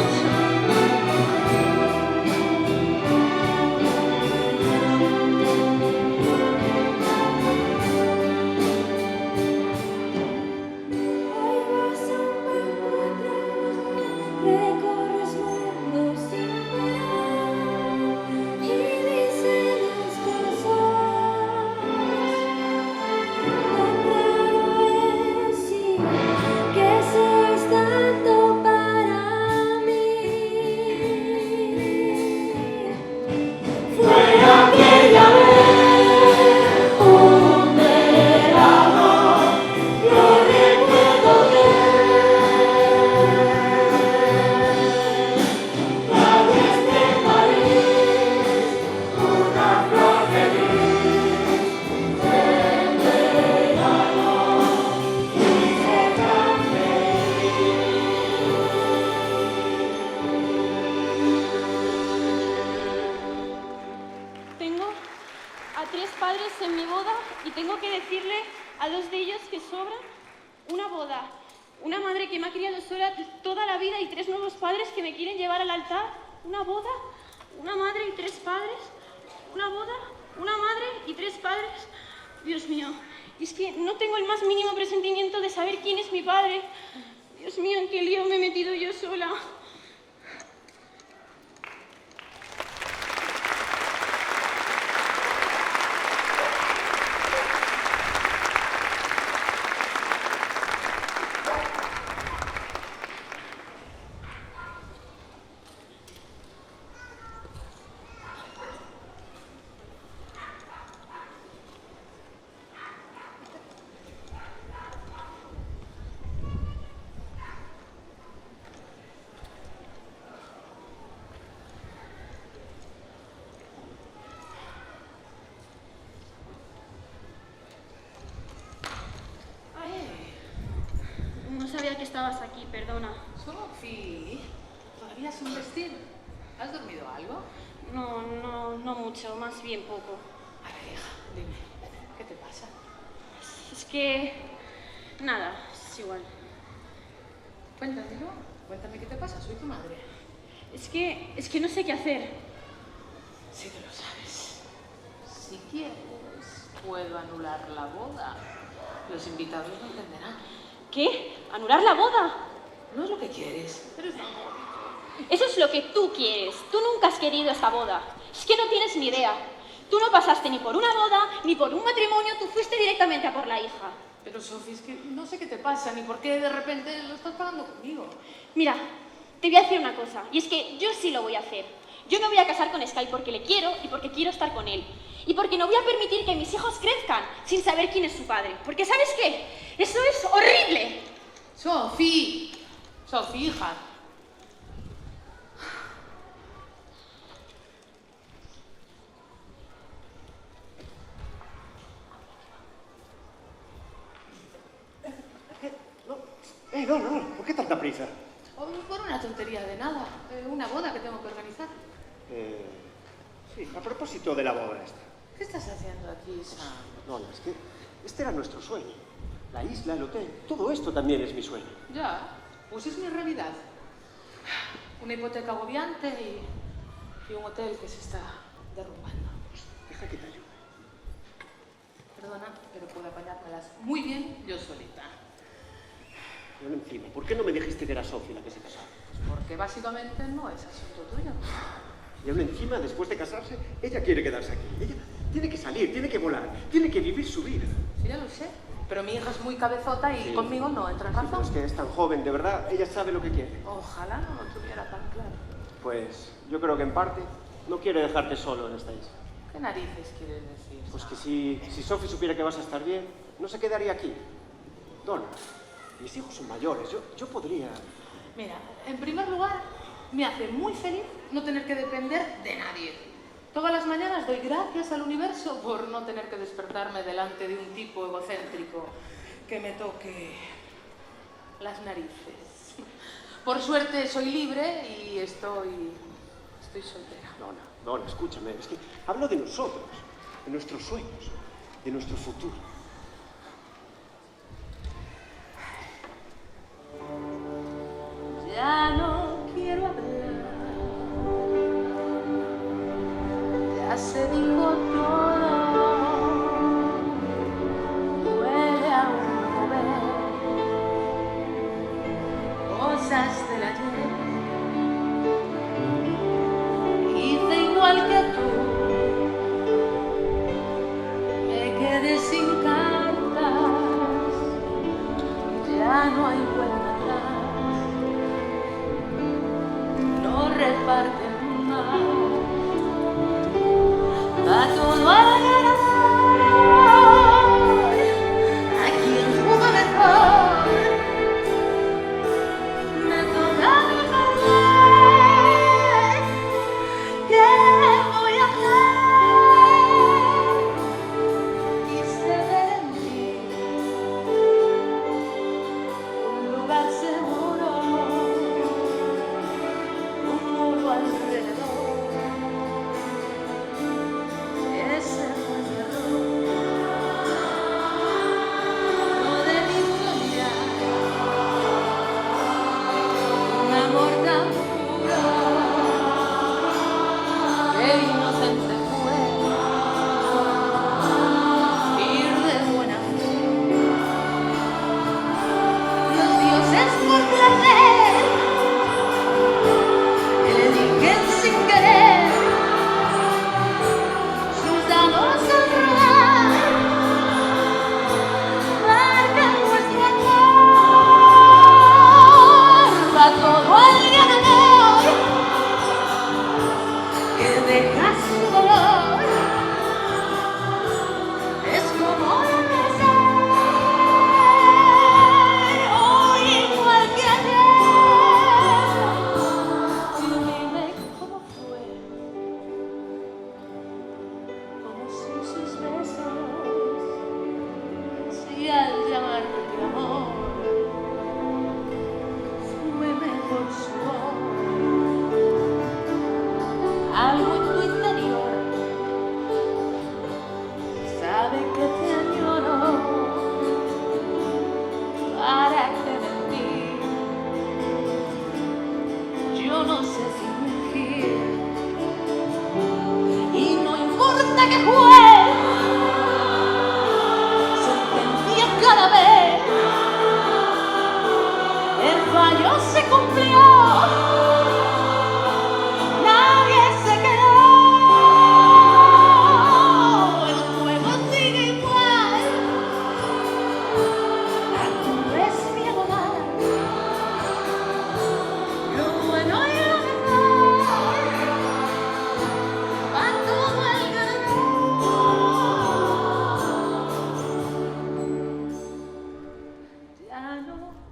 Una madre que me ha criado sola toda la vida y 3 nuevos padres que me quieren llevar al altar. Una boda, una madre y 3 padres. Una boda, una madre y 3 padres. Dios mío, es que no tengo el más mínimo presentimiento de saber quién es mi padre. Dios mío, ¿en qué lío me he metido yo sola? No sabía que estabas aquí, perdona. Sophie, ¿todavía sin vestir? ¿Has dormido algo? No mucho, más bien poco. A ver, hija, dime, ¿qué te pasa? Es que... nada, es igual. Cuéntamelo, cuéntame qué te pasa, soy tu madre. Es que no sé qué hacer. Si te lo sabes. Si quieres, puedo anular la boda. Los invitados lo entenderán. ¿Qué? ¿Anular la boda? No es lo que quieres, pero es Eso es lo que tú quieres. Tú nunca has querido esta boda. Es que no tienes ni idea. Tú no pasaste ni por una boda, ni por un matrimonio, tú fuiste directamente a por la hija. Pero, Sofi, es que no sé qué te pasa, ni por qué de repente lo estás pagando conmigo. Mira, te voy a decir una cosa, y es que yo sí lo voy a hacer. Yo me voy a casar con Sky porque le quiero y porque quiero estar con él. Y porque no voy a permitir que mis hijos crezcan sin saber quién es su padre. Porque, ¿sabes qué? Eso es horrible. Sofi, hija. Donna, ¿por qué tanta prisa? Oh, por una tontería de nada. Una boda que tengo que organizar. Sí, a propósito de la boda esta. ¿Qué estás haciendo aquí, Sam? Donna, es que este era nuestro sueño. La isla, el hotel, todo esto también es mi sueño. Ya, pues es mi realidad. Una hipoteca agobiante y un hotel que se está derrumbando. Deja que te ayude. Perdona, pero puedo apañármelas muy bien yo solita. Y ahora encima, ¿por qué no me dijiste que era Sofi la que se casaba? Porque básicamente no es asunto tuyo. Y aún encima, después de casarse, ella quiere quedarse aquí. Ella tiene que salir, tiene que volar, tiene que vivir su vida. Sí, ya lo sé. Pero mi hija es muy cabezota y conmigo no entra en Sí, pero razón. es que es tan joven, de verdad, ella sabe lo que quiere. Ojalá no lo tuviera tan claro. Pues yo creo que en parte no quiere dejarte solo en esta isla. ¿Qué narices quieres decir? Pues que si Sofi supiera que vas a estar bien, no se quedaría aquí. Donna, mis hijos son mayores, yo podría... Mira, en primer lugar, me hace muy feliz no tener que depender de nadie. Todas las mañanas doy gracias al universo por no tener que despertarme delante de un tipo egocéntrico que me toque las narices. Por suerte soy libre y estoy soltera. Donna, escúchame, es que hablo de nosotros, de nuestros sueños, de nuestro futuro. Ya no quiero hablar, ya se dijo todo, huele a un joven, cosas del ayer, hice igual que tú, me quedé sin cartas, ya no hay vuelta atrás. No reparten más, va todo al ganador, a quien juega mejor, me toca perder, ¿qué voy a hacer? Quise ver en ti un lugar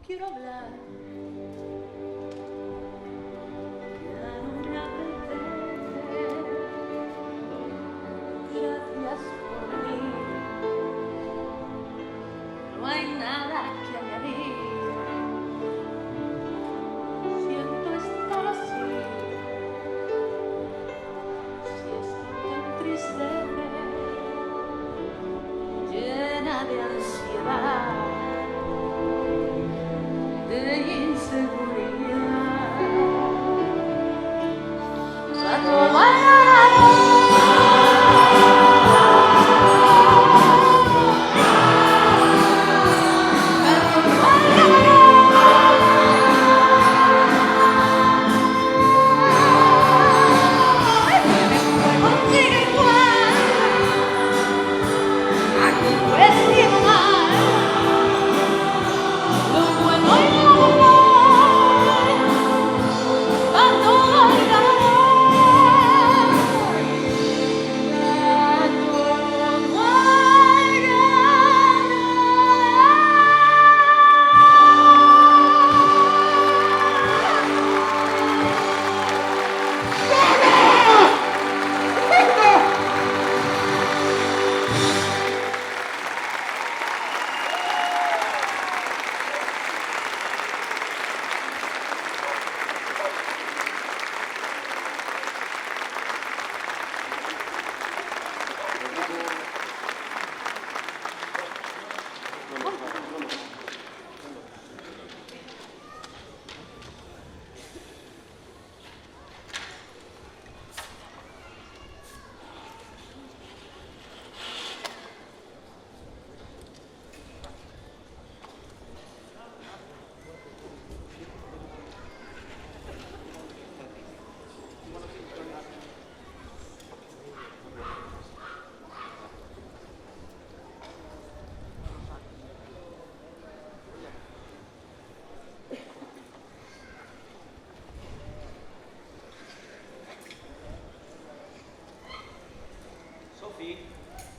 quiero hablar. Ya no me apetece. Gracias por mí. No hay nada que añadir. Siento estar así. Si esto te entristece, llena de ansiedad, de inseguridad. Va todo al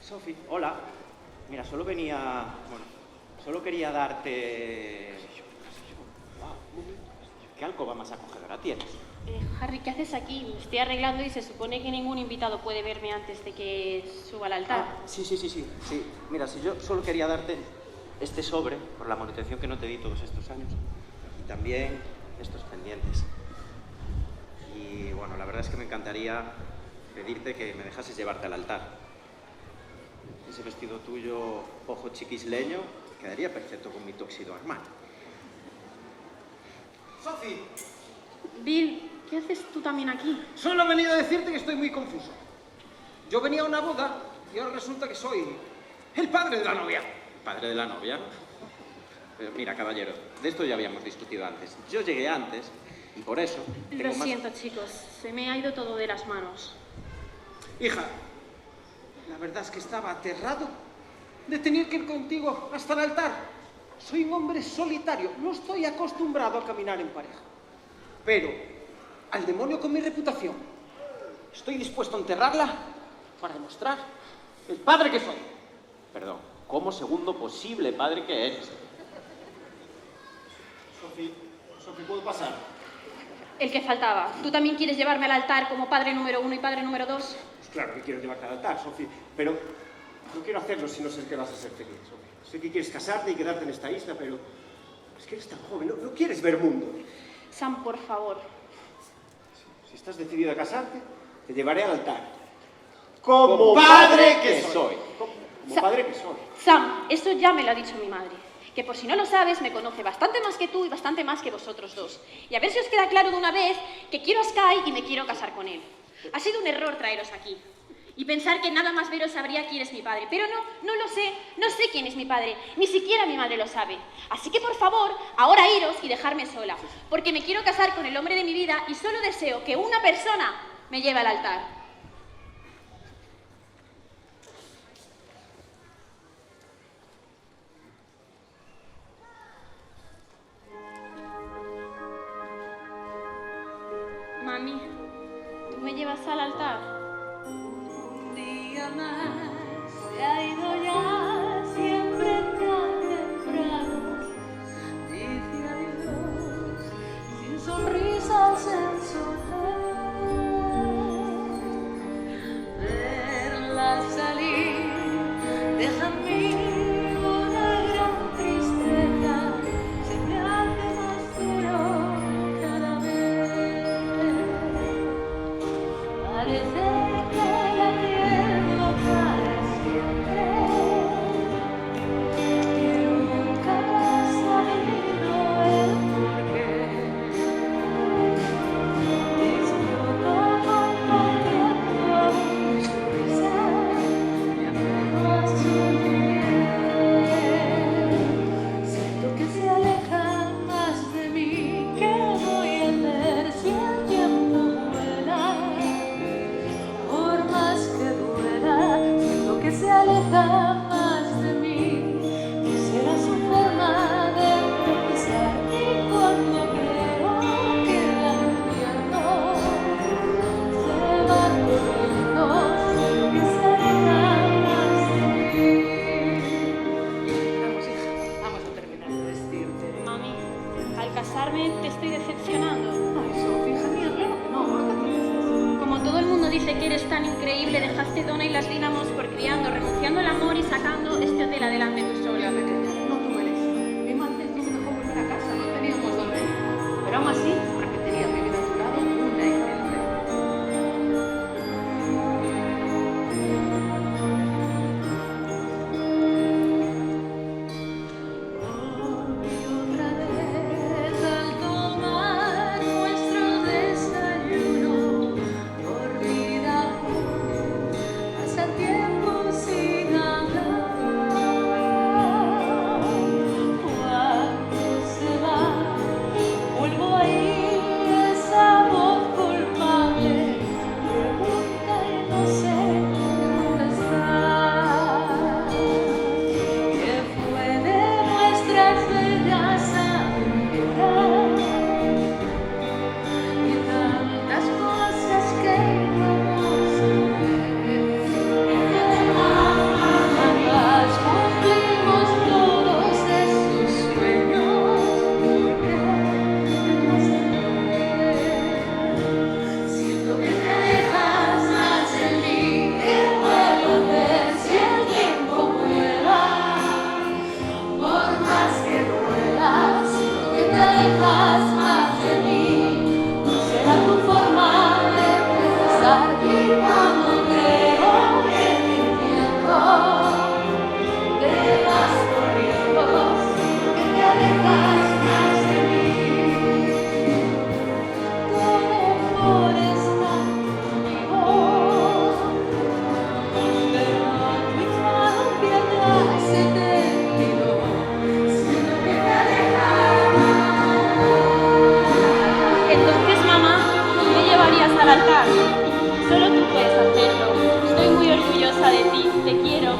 Sofi, hola. Mira, solo quería darte... ¿Qué alcoba más acogedora tienes? Harry, ¿qué haces aquí? Me estoy arreglando y se supone que ningún invitado puede verme antes de que suba al altar. Sí. Mira, si yo solo quería darte este sobre por la manutención que no te di todos estos años y también estos pendientes. Y bueno, la verdad es que me encantaría pedirte que me dejases llevarte al altar. Ese vestido tuyo, ojo chiquisleño, quedaría perfecto con mi tuxedo Armani. Sofi, Bill, ¿qué haces tú también aquí? solo he venido a decirte que estoy muy confuso. Yo venía a una boda y ahora resulta que soy el padre de la novia. ¿Padre de la novia? Pero mira, caballero, de esto ya habíamos discutido antes. Yo llegué antes y por eso tengo Lo más... siento, chicos, se me ha ido todo de las manos. Hija, la verdad es que estaba aterrado de tener que ir contigo hasta el altar. Soy un hombre solitario, no estoy acostumbrado a caminar en pareja. Pero, al demonio con mi reputación, estoy dispuesto a enterrarla para demostrar el padre que soy. Perdón, ¿cómo segundo posible padre que eres? Sofi, ¿puedo pasar? El que faltaba. ¿Tú también quieres llevarme al altar como padre número 1 y padre número 2? Pues claro que quiero llevarte al altar, Sofi, pero no quiero hacerlo si no sé que vas a ser feliz, Sofi. Sé que quieres casarte y quedarte en esta isla, pero es que eres tan joven, no quieres ver mundo. Sam, por favor. Si estás decidido a casarte, te llevaré al altar. Como padre que soy. Como padre que soy. Sam, esto ya me lo ha dicho mi madre. Que por si no lo sabes, me conoce bastante más que tú y bastante más que vosotros dos. Y a ver si os queda claro de una vez que quiero a Sky y me quiero casar con él. Ha sido un error traeros aquí. Y pensar que nada más veros sabría quién es mi padre. Pero no lo sé. No sé quién es mi padre. Ni siquiera mi madre lo sabe. Así que, por favor, ahora iros y dejarme sola. Porque me quiero casar con el hombre de mi vida y solo deseo que una persona me lleve al altar. Mami, ¿tú me llevas al altar? Un día más se ha ido ya, siempre tan temprano. Dice me te estoy decepcionando. Ay, Sofi, hija mía, claro que no, ¿por qué dices? Como todo el mundo dice que eres tan increíble, dejaste Donna y las Dínamos por criando, renunciando al amor y sacando este hotel adelante tú sola. No tuve elección. Mi madre no me dejó volver a casa, no teníamos dónde ir. Pero aún así, repetiría mi vida a tu lado una y mil veces. Otra vez al tomar nuestro desayuno, dormida pasa tiempo sin hablar. Cuando se va, vuelvo a oír esa voz culpable, pregunta y no sé dónde está. ¿Qué fue de nuestras bellas aventuras? Y tantas cosas que íbamos a ver. Jamás cumplimos todos esos sueños. ¿Por qué siento que te alejas más de mí? ¿Qué puedo hacer si el tiempo vuela? Por más que duela, siento que te alejas más de mí. No será tu forma de pensar y cuando creo que te entiendo, te vas corriendo, siento que te alejas más de mí. Todo por estar conmigo, pero tu infancia se terminó. Siento que te alejas. Entonces, mamá, me llevarías al altar. Solo tú puedes hacerlo. Estoy muy orgullosa de ti. Te quiero.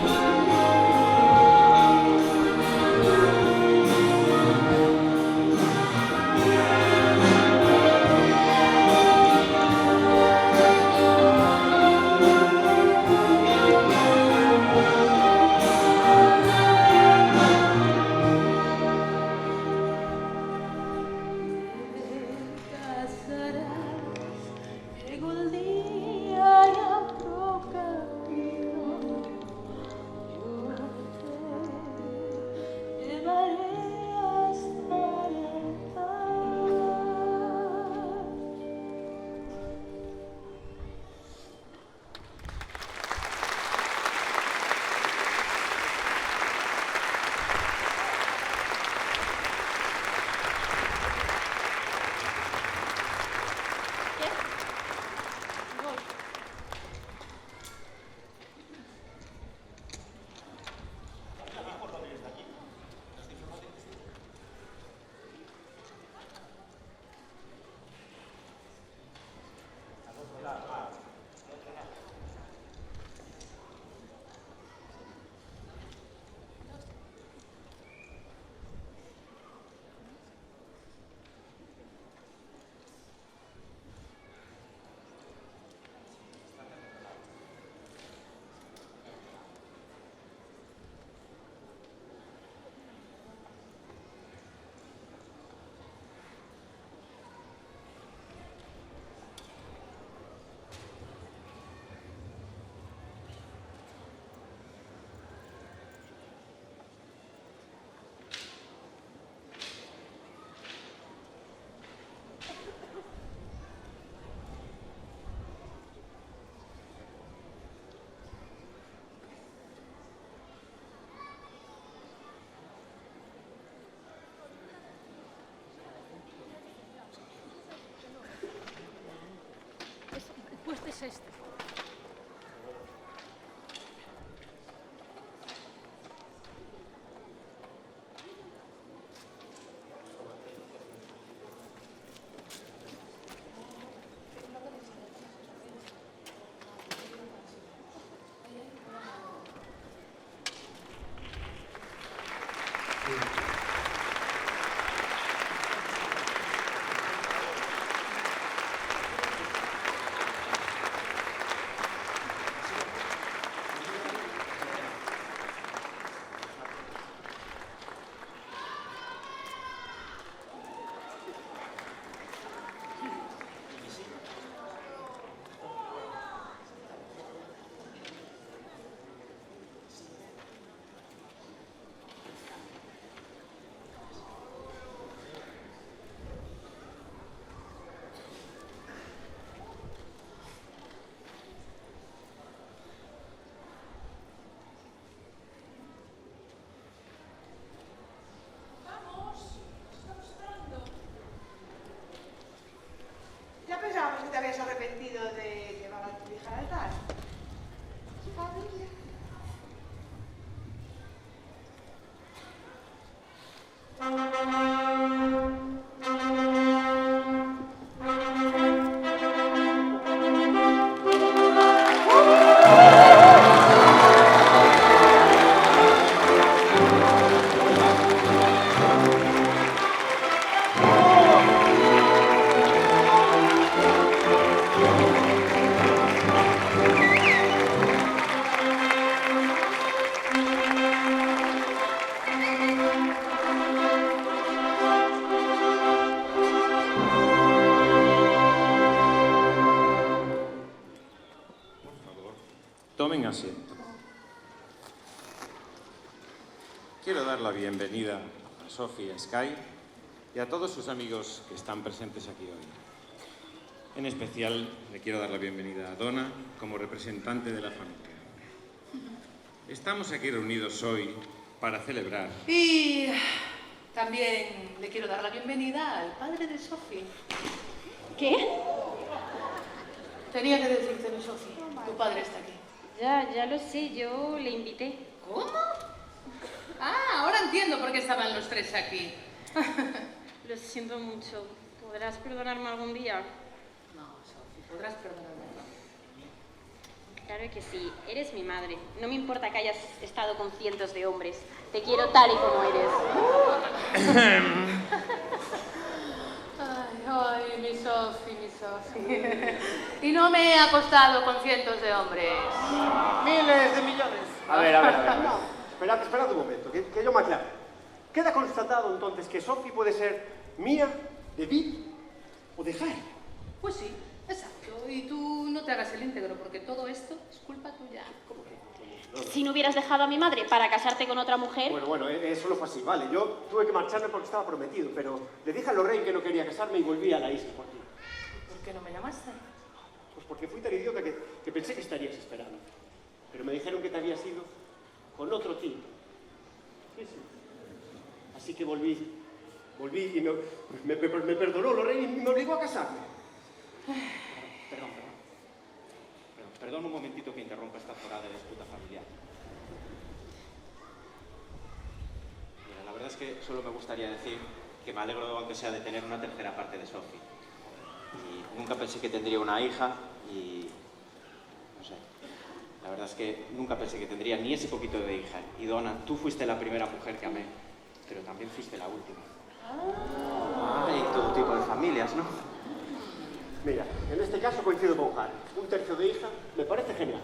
Llegó el día ya procamino, yo te llevaré hasta el altar. Pues es este. asiento. Quiero dar la bienvenida a Sophie y a Sky y a todos sus amigos que están presentes aquí hoy. En especial, le quiero dar la bienvenida a Donna como representante de la familia. Estamos aquí reunidos hoy para celebrar... Y también le quiero dar la bienvenida al padre de Sophie. ¿Qué? Tenía que decírtelo, Sophie. Tu padre está aquí. Ya lo sé, yo le invité. ¿Cómo? Ah, ahora entiendo por qué estaban los tres aquí. Lo siento mucho. ¿Podrás perdonarme algún día? No, Sophie, podrás perdonarme. Claro que sí, eres mi madre. No me importa que hayas estado con cientos de hombres. Te quiero tal y como eres. Ay, mi Sophie, mi Sophie. Y no me he acostado con cientos de hombres. Miles de millones. A ver. Esperad un momento, que yo me aclare. Queda constatado entonces que Sophie puede ser mía, de Bill o de Jaime. Pues sí, exacto. Y tú no te hagas el íntegro, porque todo esto es culpa tuya. ¿Cómo que? Si no hubieras dejado a mi madre para casarte con otra mujer... Bueno, eso no fue así, vale. Yo tuve que marcharme porque estaba prometido, pero le dije a Lorraine que no quería casarme y volví a la isla por ti. ¿Por qué no me llamaste? Pues porque fui tan idiota que pensé que estarías esperando. Pero me dijeron que te habías ido con otro tío. Sí. Así que volví y me perdonó Lorraine y me obligó a casarme. Perdón un momentito que interrumpa esta forada de disputa familiar. Mira, la verdad es que solo me gustaría decir que me alegro, aunque sea, de tener una tercera parte de Sophie. Y nunca pensé que tendría una hija y... no sé. La verdad es que nunca pensé que tendría ni ese poquito de hija. Y Donna, tú fuiste la primera mujer que amé, pero también fuiste la última. Hay todo tipo de familias, ¿no? Mira, en este caso coincido con Harry. Un tercio de hija me parece genial.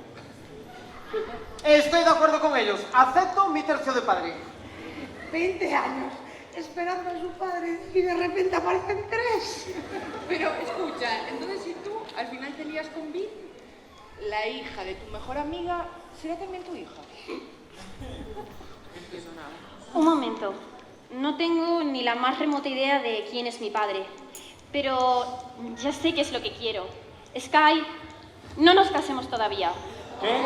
Estoy de acuerdo con ellos. Acepto mi tercio de padre. 20 años esperando a su padre y de repente aparecen 3. Pero escucha, entonces si tú al final te lías con Bill, la hija de tu mejor amiga será también tu hija. Un momento. No tengo ni la más remota idea de quién es mi padre. Pero ya sé qué es lo que quiero. Sky, no nos casemos todavía. ¿Qué?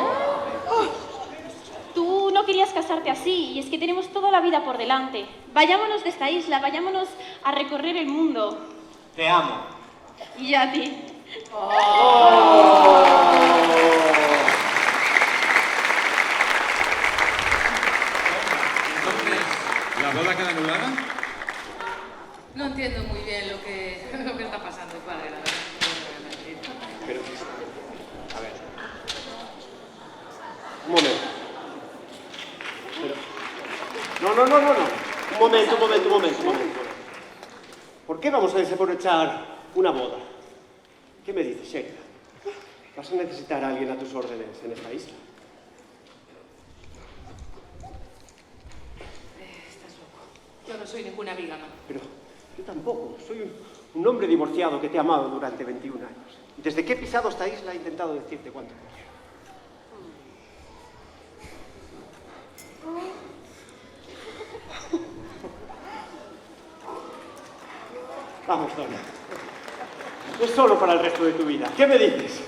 Tú no querías casarte así, y es que tenemos toda la vida por delante. Vayámonos de esta isla, vayámonos a recorrer el mundo. Te amo. Y a ti. Entonces, ¿la boda queda anulada? No entiendo muy bien lo que está pasando, padre, la verdad. Pero, a ver. Un momento. Pero... No. Un momento. ¿Por qué vamos a desaprovechar una boda? ¿Qué me dices, Sheikha? ¿Vas a necesitar a alguien a tus órdenes en esta isla? Estás loco. Yo no soy ninguna vígama. Pero yo tampoco. Soy un hombre divorciado que te ha amado durante 21 años. Y desde que he pisado esta isla he intentado decirte cuánto te quiero. Vamos, Donna. Es solo para el resto de tu vida. ¿Qué me dices?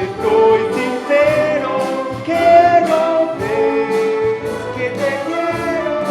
Estoy sincero, que no ves que te quiero.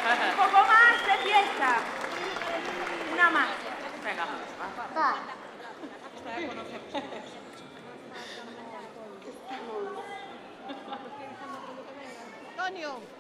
Un poco más de fiesta. Una más. Venga, Va. Antonio.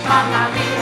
Mamma mia.